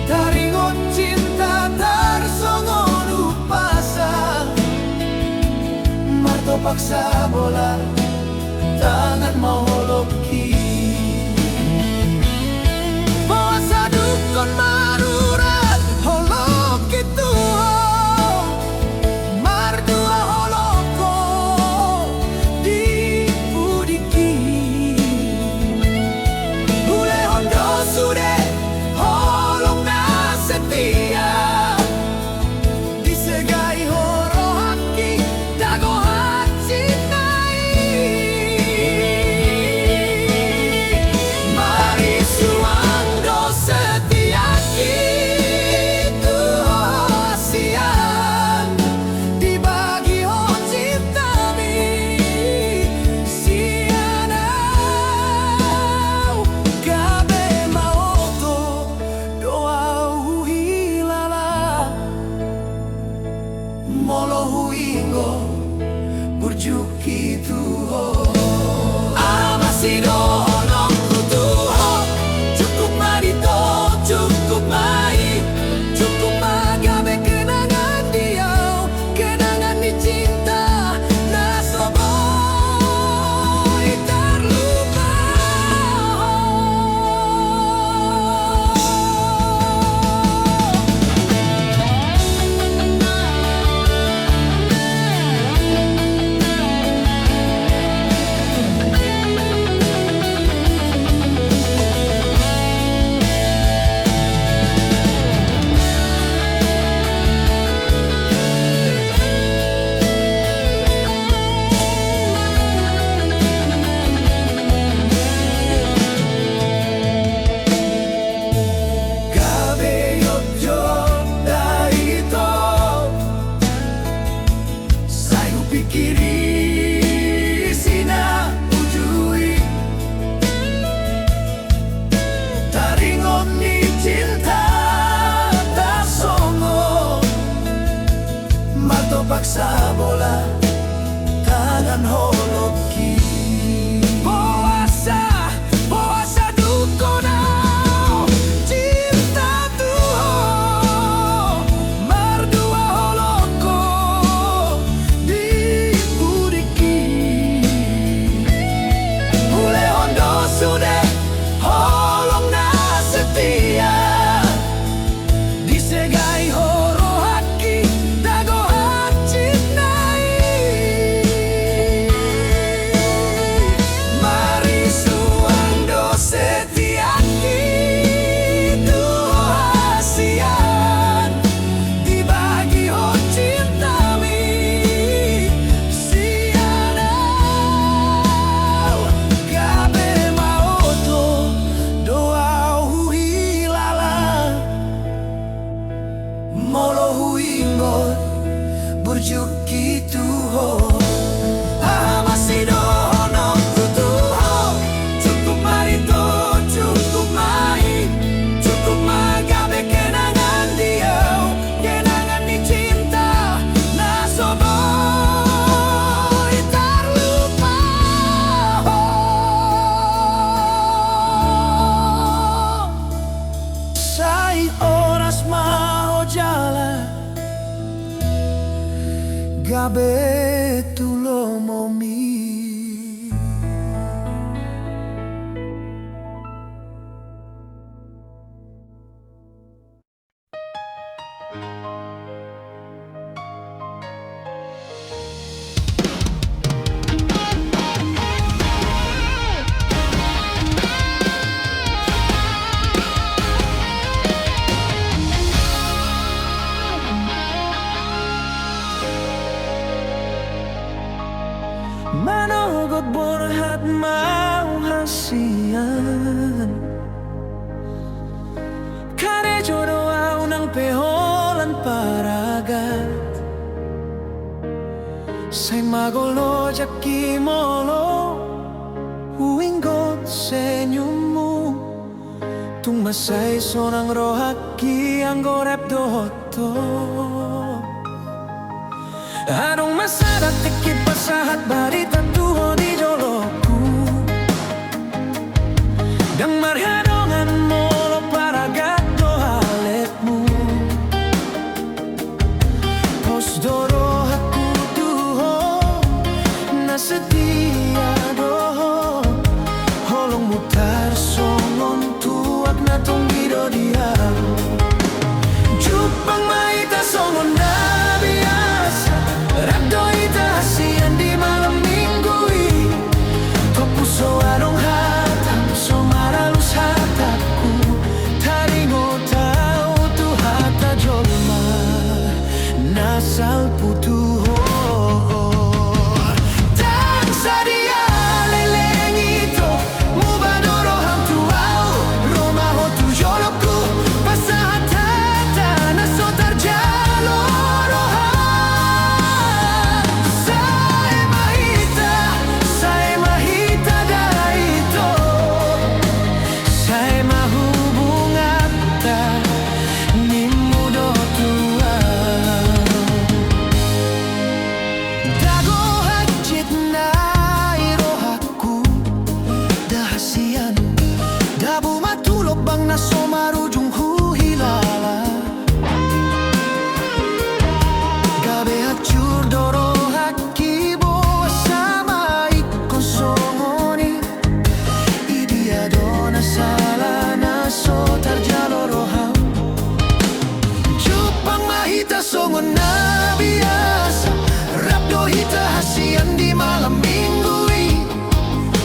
taringon cinta tarsongon upasa marto paksa bola tangan mau loki masa dukun marurat holok itu mardua holoko di budiki bule hondo sude holong na setia disegai horo haki dago hachi nai mari suando setia itu hasian dibagi ho cintami sianau gabe maoto doa hilala molo huingo burjuki tuho amasido nong kutuho cukup marito cukup mai cukup magabe kenangan dia kenangan di cinta nasoboy terlupa. Gabe yojo daito saya pikiri sina ujui taringon ni cinta tak songo mato paksa bola tangan holoki puasa dukonau cinta tuho mardua holoko di budiki bule hondo sude holong na setia disegai horo haki dago hachi nai mari suando setia itu hasian dibagi ho cintami sianau gabe maoto doa hilala molo huingot burjuki tuho amasido nong kutuho cukup marito cukup mai cukup magabe kenangan dia kenangan di cinta nasoboy terlupa. Sai oras mau jalan gabe tulo momi. magolo jakimolo uinggot senyummu tung masay sonang rohaki ang gorep doto anong masadat ikipasahat barita tuho di joloku dang marhadongan molo para gato haletmu pos doro aku tuho nasetia doho holong mutar songon tuak na tonggido dia jupang maita songon na biasa rado ita hasian di malam minggui to puso anong hatam so maralus hataku taringo tau tu hata jolma nasal putuho bang naso marujung hilala gabe hacur doro haki boa sama ikon songoni idia dona sala naso tarjalo roham jupang mahita songon na biasa rapdo hita hasian di malam minggui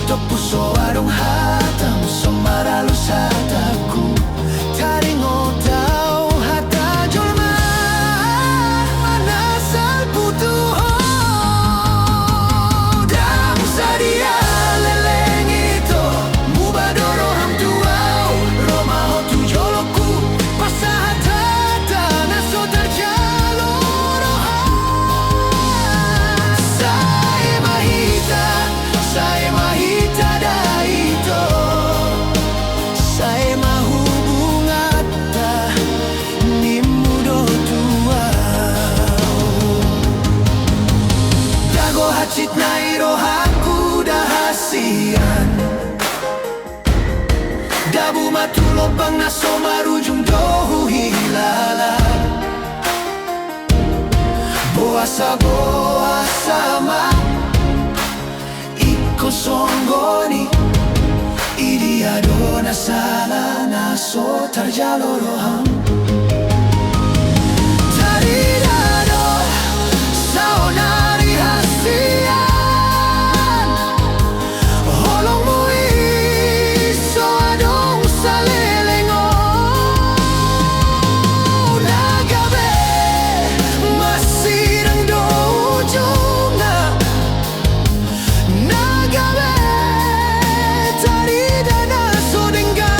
to puso arong hatam somaralus hataku taringo tau hata jolma manasal putuho dang sadia leleng ito mubadoro ham tuau roma hotu joloku pasahat hata naso terjalo roha saya mahita daito saya mahubung atta ni mudo tua dago hacit na rohaku dahasian dabu matulo bang naso marujung dohu hilala boa sama iko songgoni idia dona sala naso tarjalo roham taridado saonari hasian holong mui so adong salelengo nagabe masirang dojunga nagabe tarida naso dengan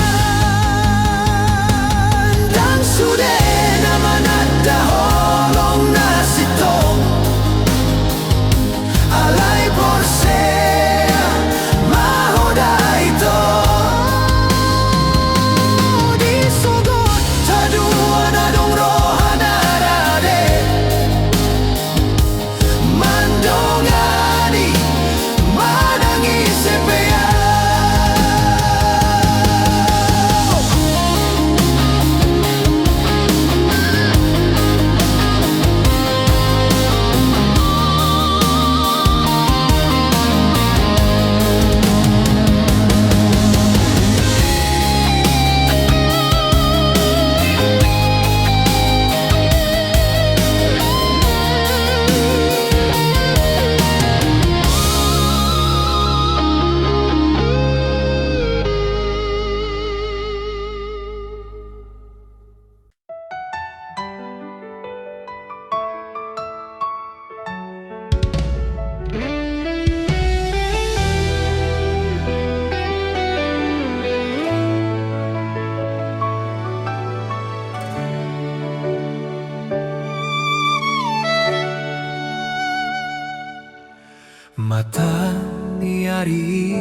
hari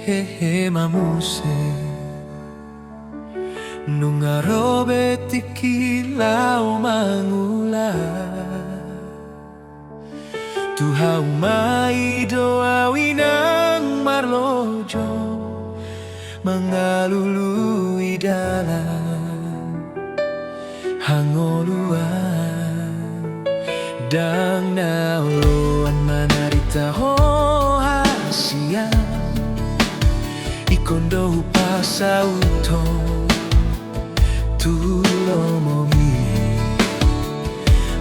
hehe mamuse nunga tikilau mangula Tuha umai doa winang marlojo mengalului dalam hangoluan dang nauluan manarita ho hasiang ikondo pasauto tulomomi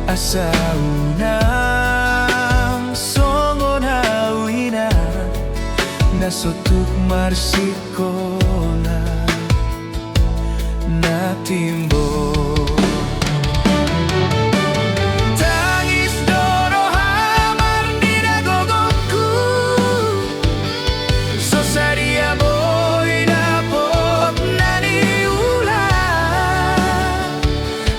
asaunang songon hawina nasotuk marsikola na timbo tangis doro hamar di dagogoku sosaria boy dapot nani ulah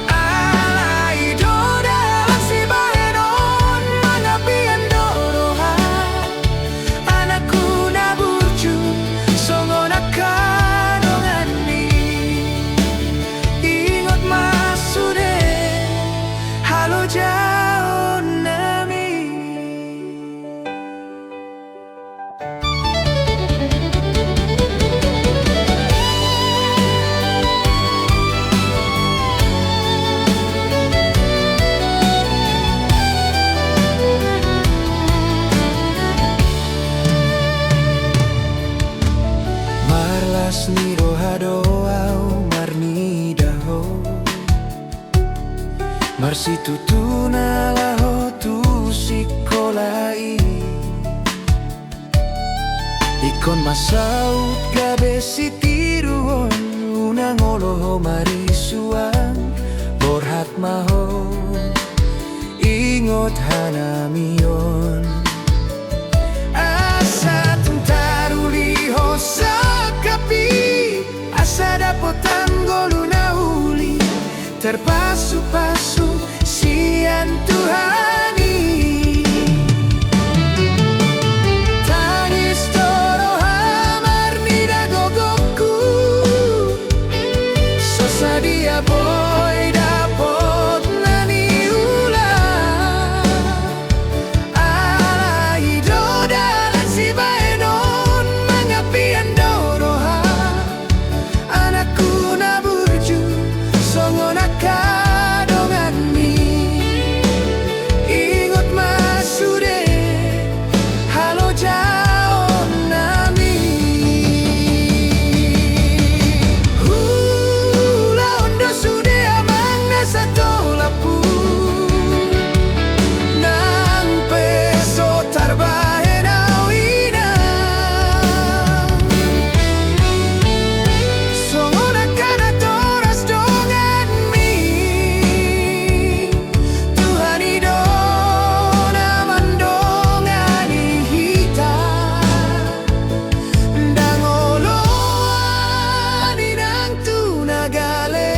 alai doda si bahenon mangapian doroha anakku naburju songon akadongani ingot masude halo jauh nami marlas ni rohado au marni daho marsi tutuna laho tu sikolai ikon masaut gabe sitiruon unang oloho marisuan borhat maho ingot hanamion asa tentaruli hosakapi asa dapotan goluna uli terpasu-pasu sian Tuhani tangis toro hamar ni dagogoku sosadia boy dapot nani ulah alai doda si baenon mangapian doroha anakku naburju songon akadongani ingot masude halo jauh nami hula ondo sude amang nasa tolapu nang peso tarbahen awina songon akadatoras dongan mi Tuhani dona mandongani hita dangoloani nang tunagale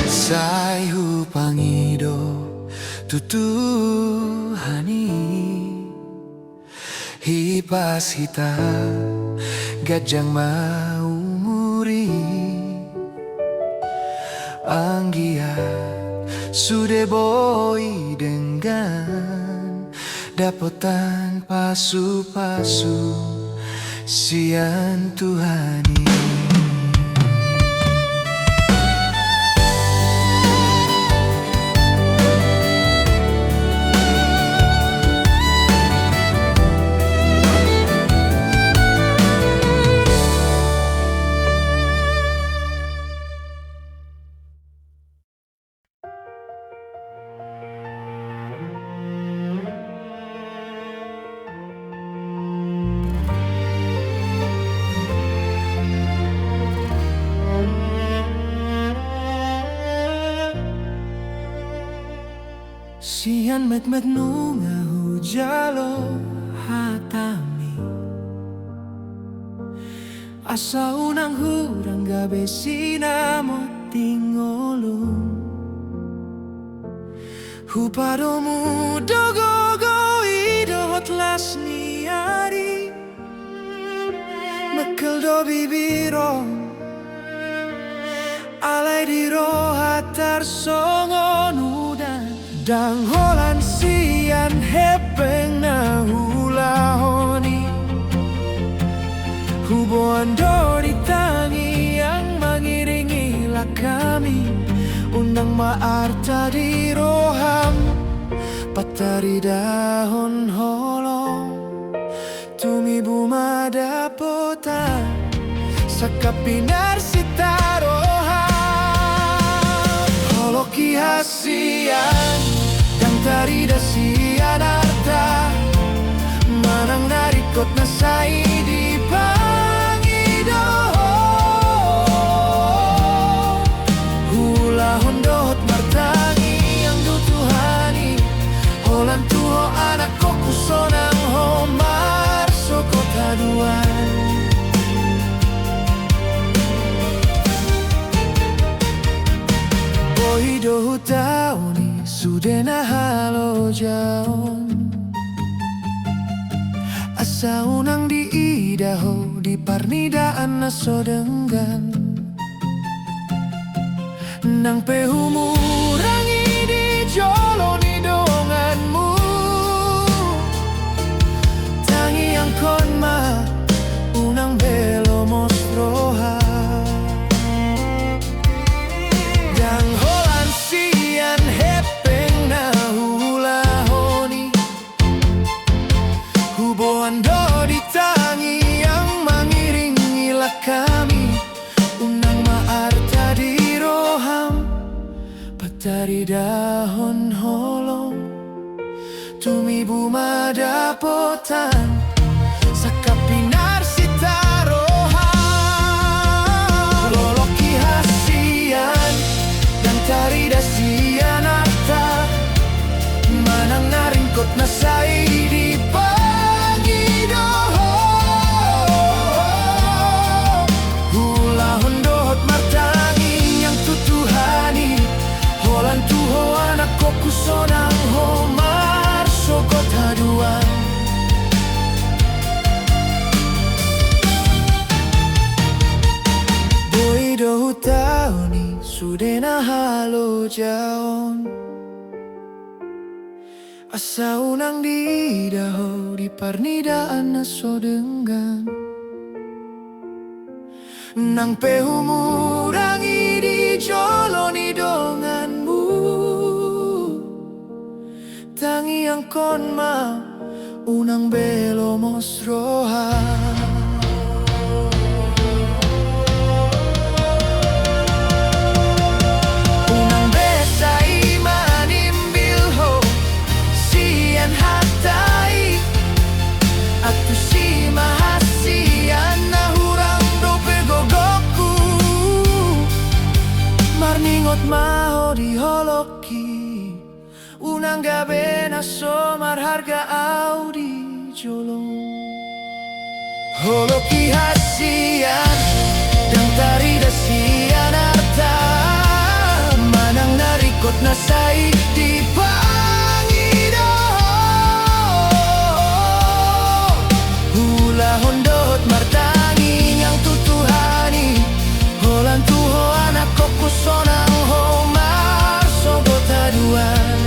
Sai hupangido tutuhani hipas hita gajang maumuri anggiat sude boy dengan dapotan pasu-pasu sian Tuhani Sian met nunga hujalo hatami asa unang hurang gabe sinamot tingolong Hupadomu dogogo idot las niari Mekel do bibiro Alay diro hatar songon udan Dang holan sian hepeng na hulahoni Huboan do ditangi yang mengiringilah kami Undang maarta di roham Patari dahon holong Tumi buma dapota Sakapinar sitaroham Holoki hasian Yang tari dasian arta Manang narikot na say di pangidoho Hondohot martangi yang dutuhani Holan tuho anak koku sonang homar sokota duan Boy dohu tauni sudena halo jaon Asa unang di idaho di parnidaan naso denggan Nang pehumurangi di joloni donganmu Tangi yang konma unang belo mostroha Dan holan sian hepeng na hulahoni Huboan do ditangi yang mengiringilah kami Unang maarta di Patari dahon holong Tumi buma dapotan Sakapinar sitaroham Loloki hasian Dan tari dasian arta Manang naringkot na say di pangidoho Hulahon dohot martangi yang tutuhani Holan tuho anak koku sonang homar sokot haduan Boy dohu tauni sudena halo jaon Asa unang di daho di parnidaan naso denggan Nang pehumurangi di joloni donganmu Tangi yang konma unang belo mosroha Unang besai manimbilho sian hatai Atu si mahasian na hurang dope gogoku Marningot maho di holoki Unang gabe na somar harga audi jolong Holoki hasian Dan tari dasian arta Manang narikot na say di pangidoho Hula hondot martangi yang tutuhani Holan tuho anak koku sonang homar sogot haduan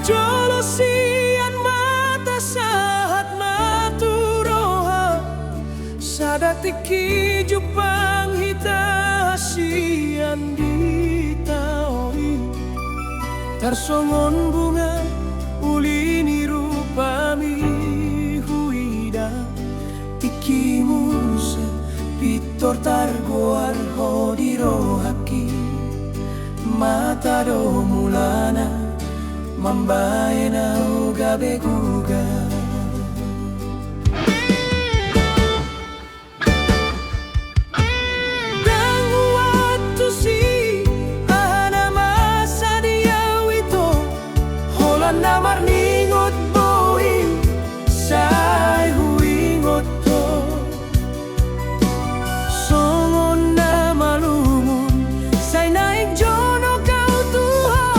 Parjolosian mata sahat maturoha Sadatiki jupang hita hasian di taoi Tarsongon bunga ulini rupami huida Tikimusa pitor targoar hodirohaki Mata do mulana Mambae na ugabe guga Dan waktu si ahana masa dia wito Holan namar ningot boi Say huingot to Songon na malumun Say naik jono kau Tuhan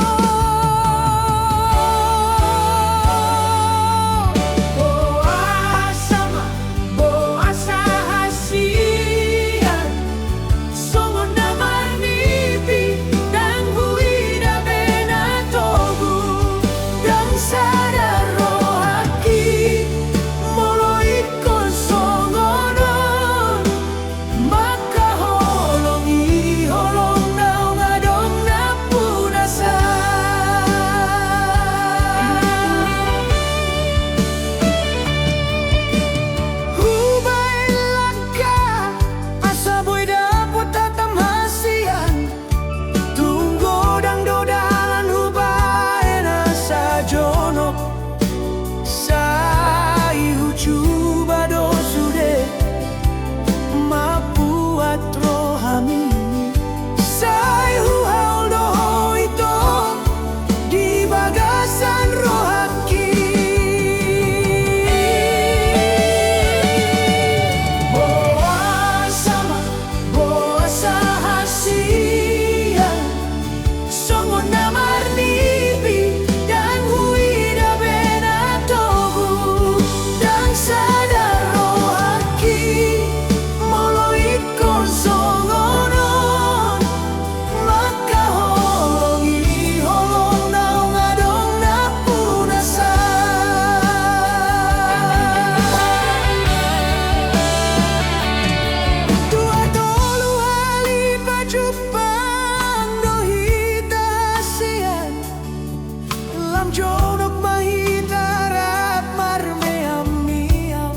Jonok mahita rap marmeam miam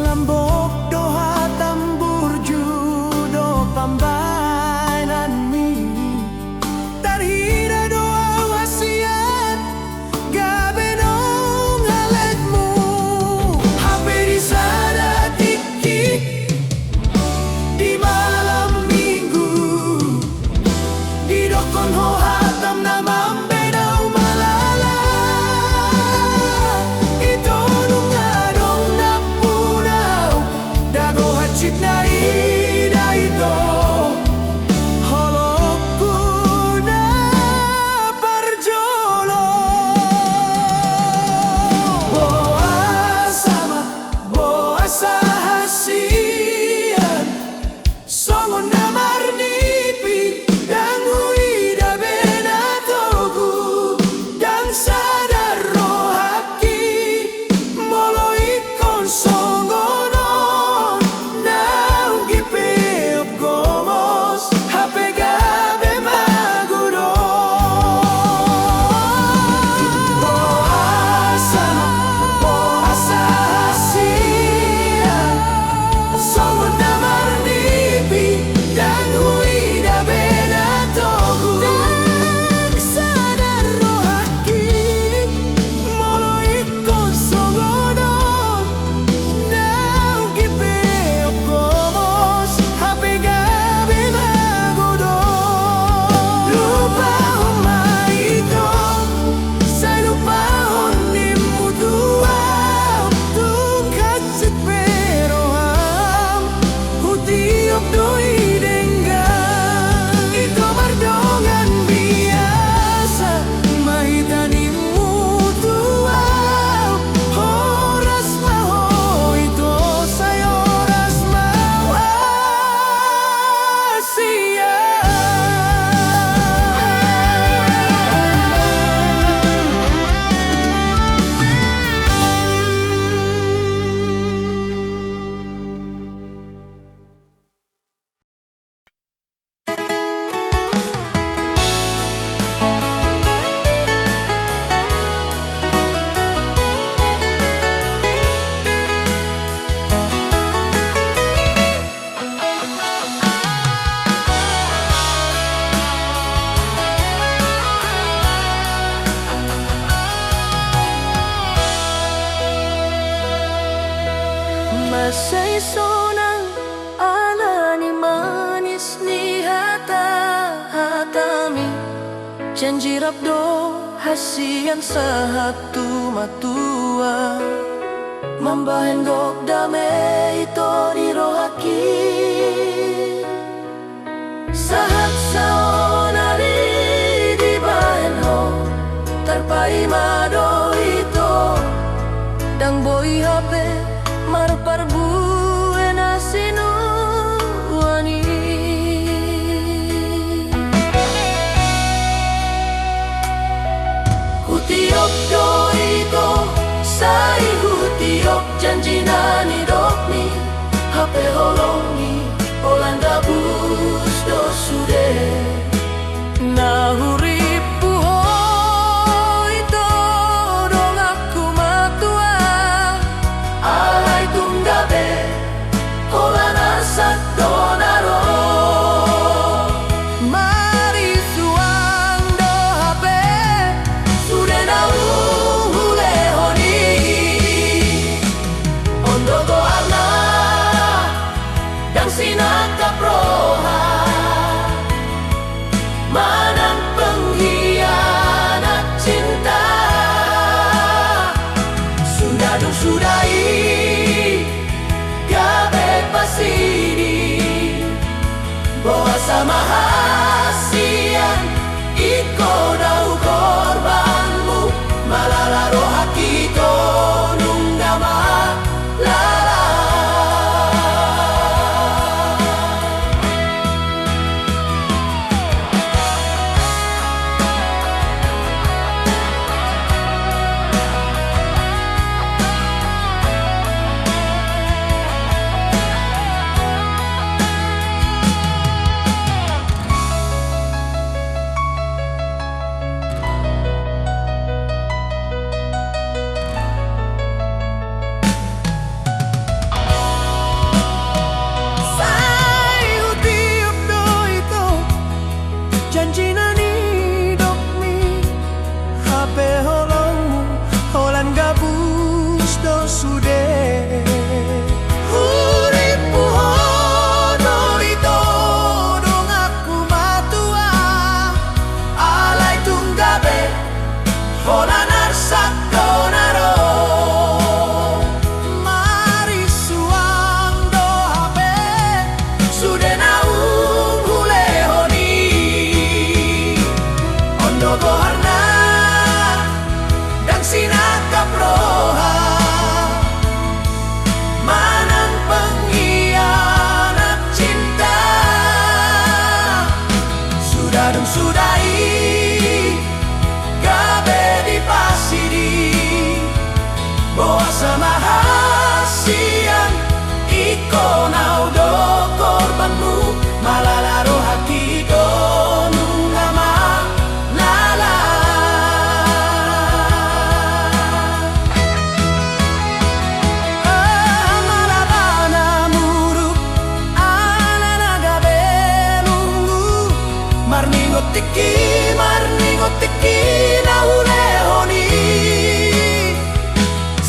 Lambok doha tambur judo pambainan mi Tarhira doa wasiat gabe nong aletmu Hape di sana tik-tik di malam minggu Di dokon ho hatam na mambe daw malala Ito nung adong napunaw Dago hatchit na ida ito Holok ko na parjolo Boa sama, boa sa hasian Songon na marnipi Dan huida ben Janji rabdo hasian satu matua mambahen gok dame ito di rohaki sahat saonari di bahen ho tarpai mado ito dang boi hape marpar buena sinu wani hutiok do ito sai hutiok janji nani dokni hape holongi Olanda bus do sude na hurip buho ito dong aku matua alai tunggabe holana sat donaro mari suang do hape sude na hule honi ondo go arna dang sinaka proha manang pengkhianat cinta sudah dong sudai gabe pasidi bawa sama hasian iko dau korbanmu malalaro hakito nunggama lala janji nani dokmi hape holongmu holan gabus do sude huripu hono ito dong aku matua alai tunggabe holan arsak donaro mari suang do hape sude naung hule honi ondo goharna dan sinaka proha manang pengkhianat cinta sudah dong sudai gabe di pasidi bawa sama hasian iko nau do korbanmu malalaro hakito nunggama lala malabana muruk ananaga belunggu marningot tiki na hule honi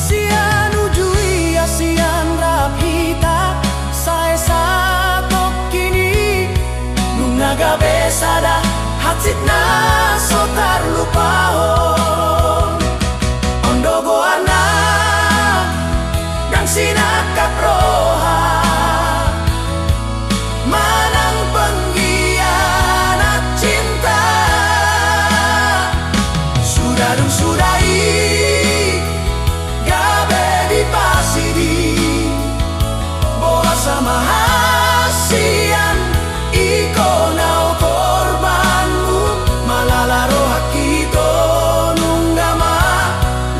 sian ujui asian rapita sae satok kini nungaga besada hatsit na sotar lupahon ondo goana dang sinaka proha manang pengkhianat cinta sudah dong sudai gabe di pasidi bawa sama hasian iko nau korbanmu malalaro hakito nunggama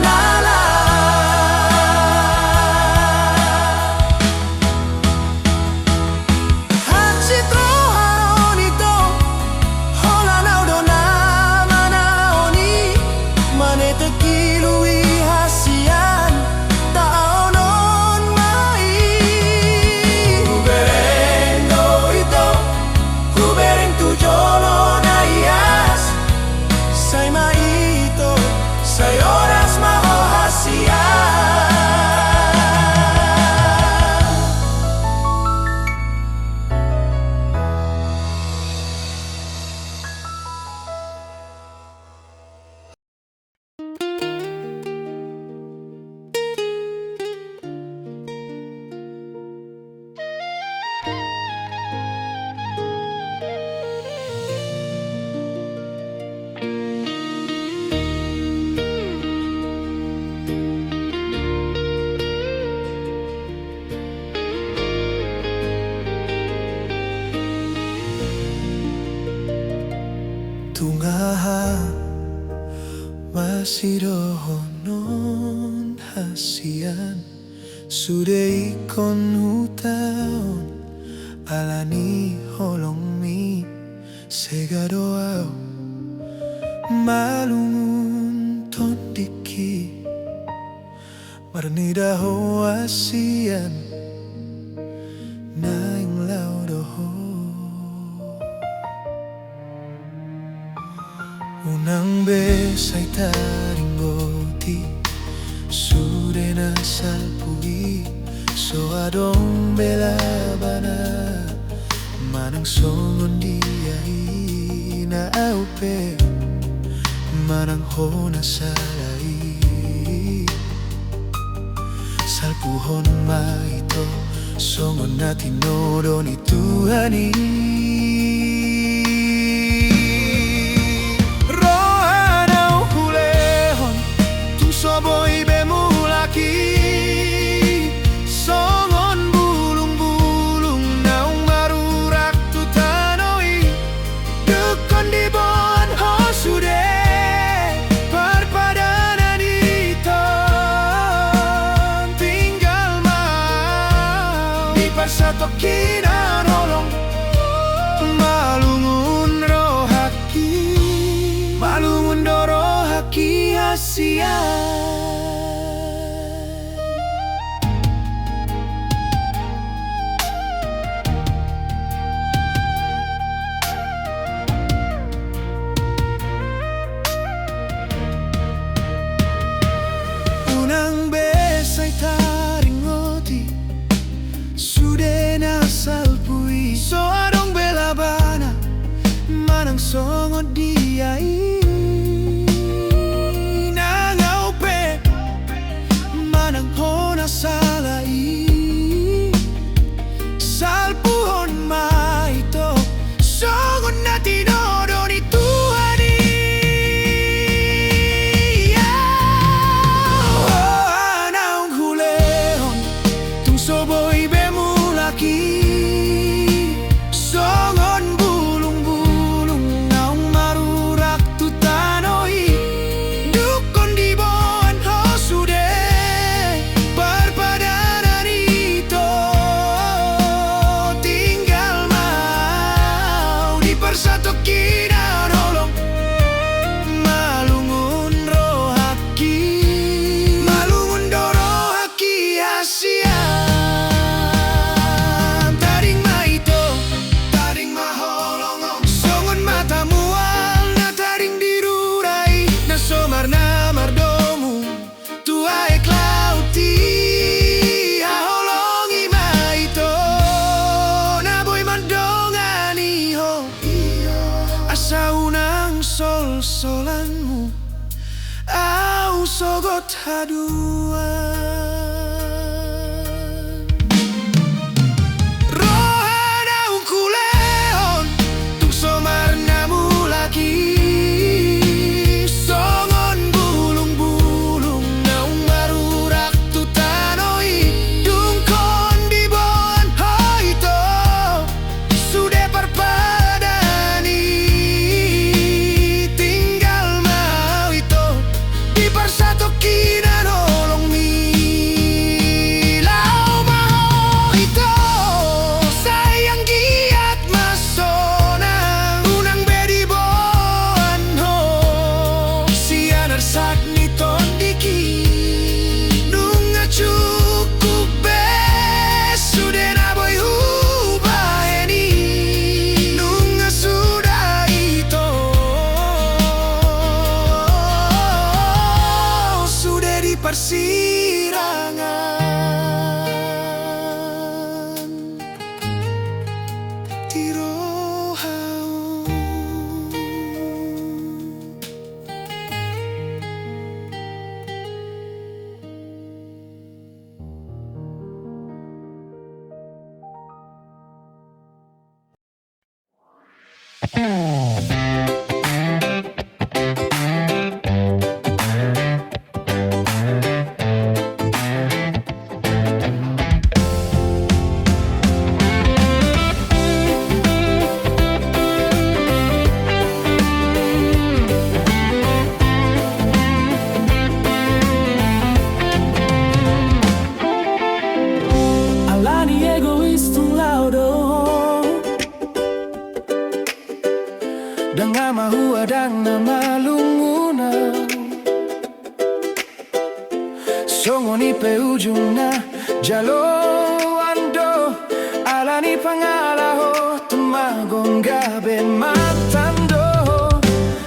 lala tungaha masih dohonon hasian sudah ikon hutaon alani holongmi segadoa malungun tondiki marnida hoasian naing laudoho unang besay taringgoti sude na salpui so adong belabana manang songon diai na aupe manang hona salai salpuhon maito songon na tinodo ni Tuhani rohanau hulehon tung soboy bemulaki songon bulung-bulung naung marurak tu tanoi dekon di bon hosude perpadanan iton tinggal mau di persatokinan holong malungun rohaki malungun dorohaki hasia unang besay taringoti sude na salpui so adong belabana manang songo diai nangaupe manang hona salai salpuhon maito songo na tinodo ni Tuhani naung hulehon tung soboy bemulaki songon bulung-bulung naung marurak tu tanoi dukon di bon hosude perpadanan ito tinggal mau di persatokinan holong malungun rohaki malungun dorohaki hasia taring maito taring maholong songon mata mual na taring dirurai na somar na mardomu tuae klauti haholongi maito na boy mandongani ho asa unang sol-solanmu au sogot haduan rohanau kulehon tung somar namulaki songon bulung-bulung naung marurak tu tanoi dungkon di bon hoito sude perpadani tinggal mau itu di persatokinan holong mi dengan mahua dan nama lunguna songoni pe ujungna jalo ando alani pangalaho tumagong gabe matando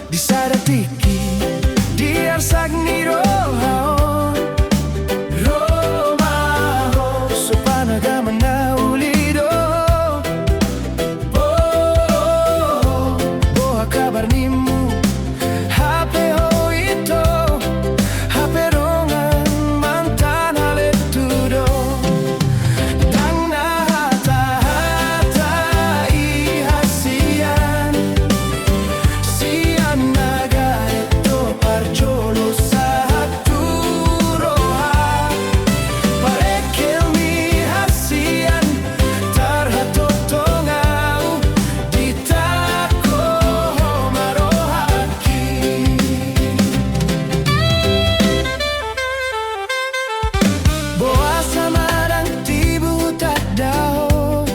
di sadatiki di arsagniro Romaho sopanagaman na ulido boha kabar nimu hape ho ito hape rongan mantan haletudo dang nahata-hata ihasian sian naga ito parjolo sa haturoha parekel mi hasian tarhatotongau ditako marohaki boa samarang tibu tak daho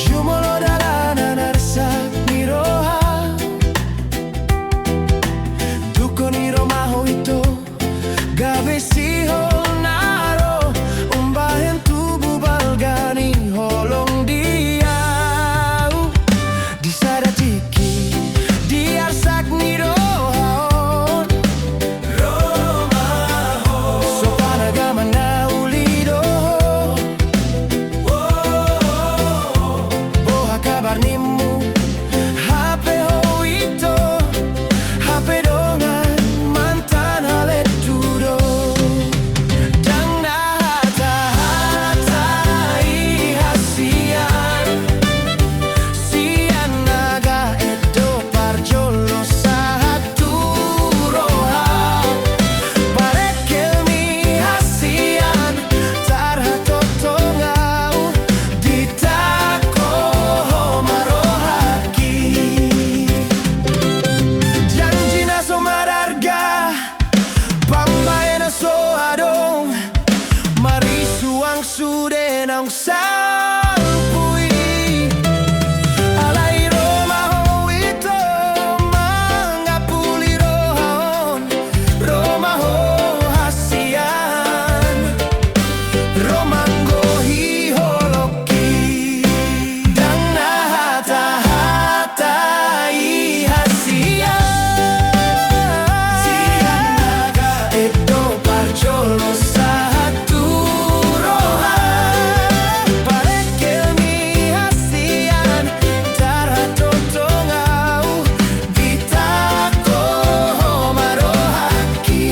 jumolo dalanan arsak miroha dukoni romaho ito gabe sihol naro umbahen tubuh balgani holong diau di sadatiki di arsak nirohaon Romaho sopanagaman na ulido boha kabar nimu hape ho ito hape dongan mantan haletudo dang nahata-hata ihasian sian naga edo parjolo sa haturoha parekel mi hasian tarhatotongau ditako marohaki janji na somararga pambae na soadong marisuang sude nang sampui alai Romaho ito mangapuli rohaon Romaho hasian romanggo hiholoki dang nahata-hata ihasian sian naga edo parjolo sa haturoha parekel mi hasian tarhatotongau ditako marohaki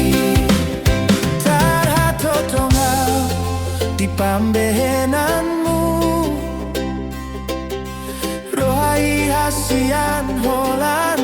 tarhatotongau di pambehenanmu rohai hasian holan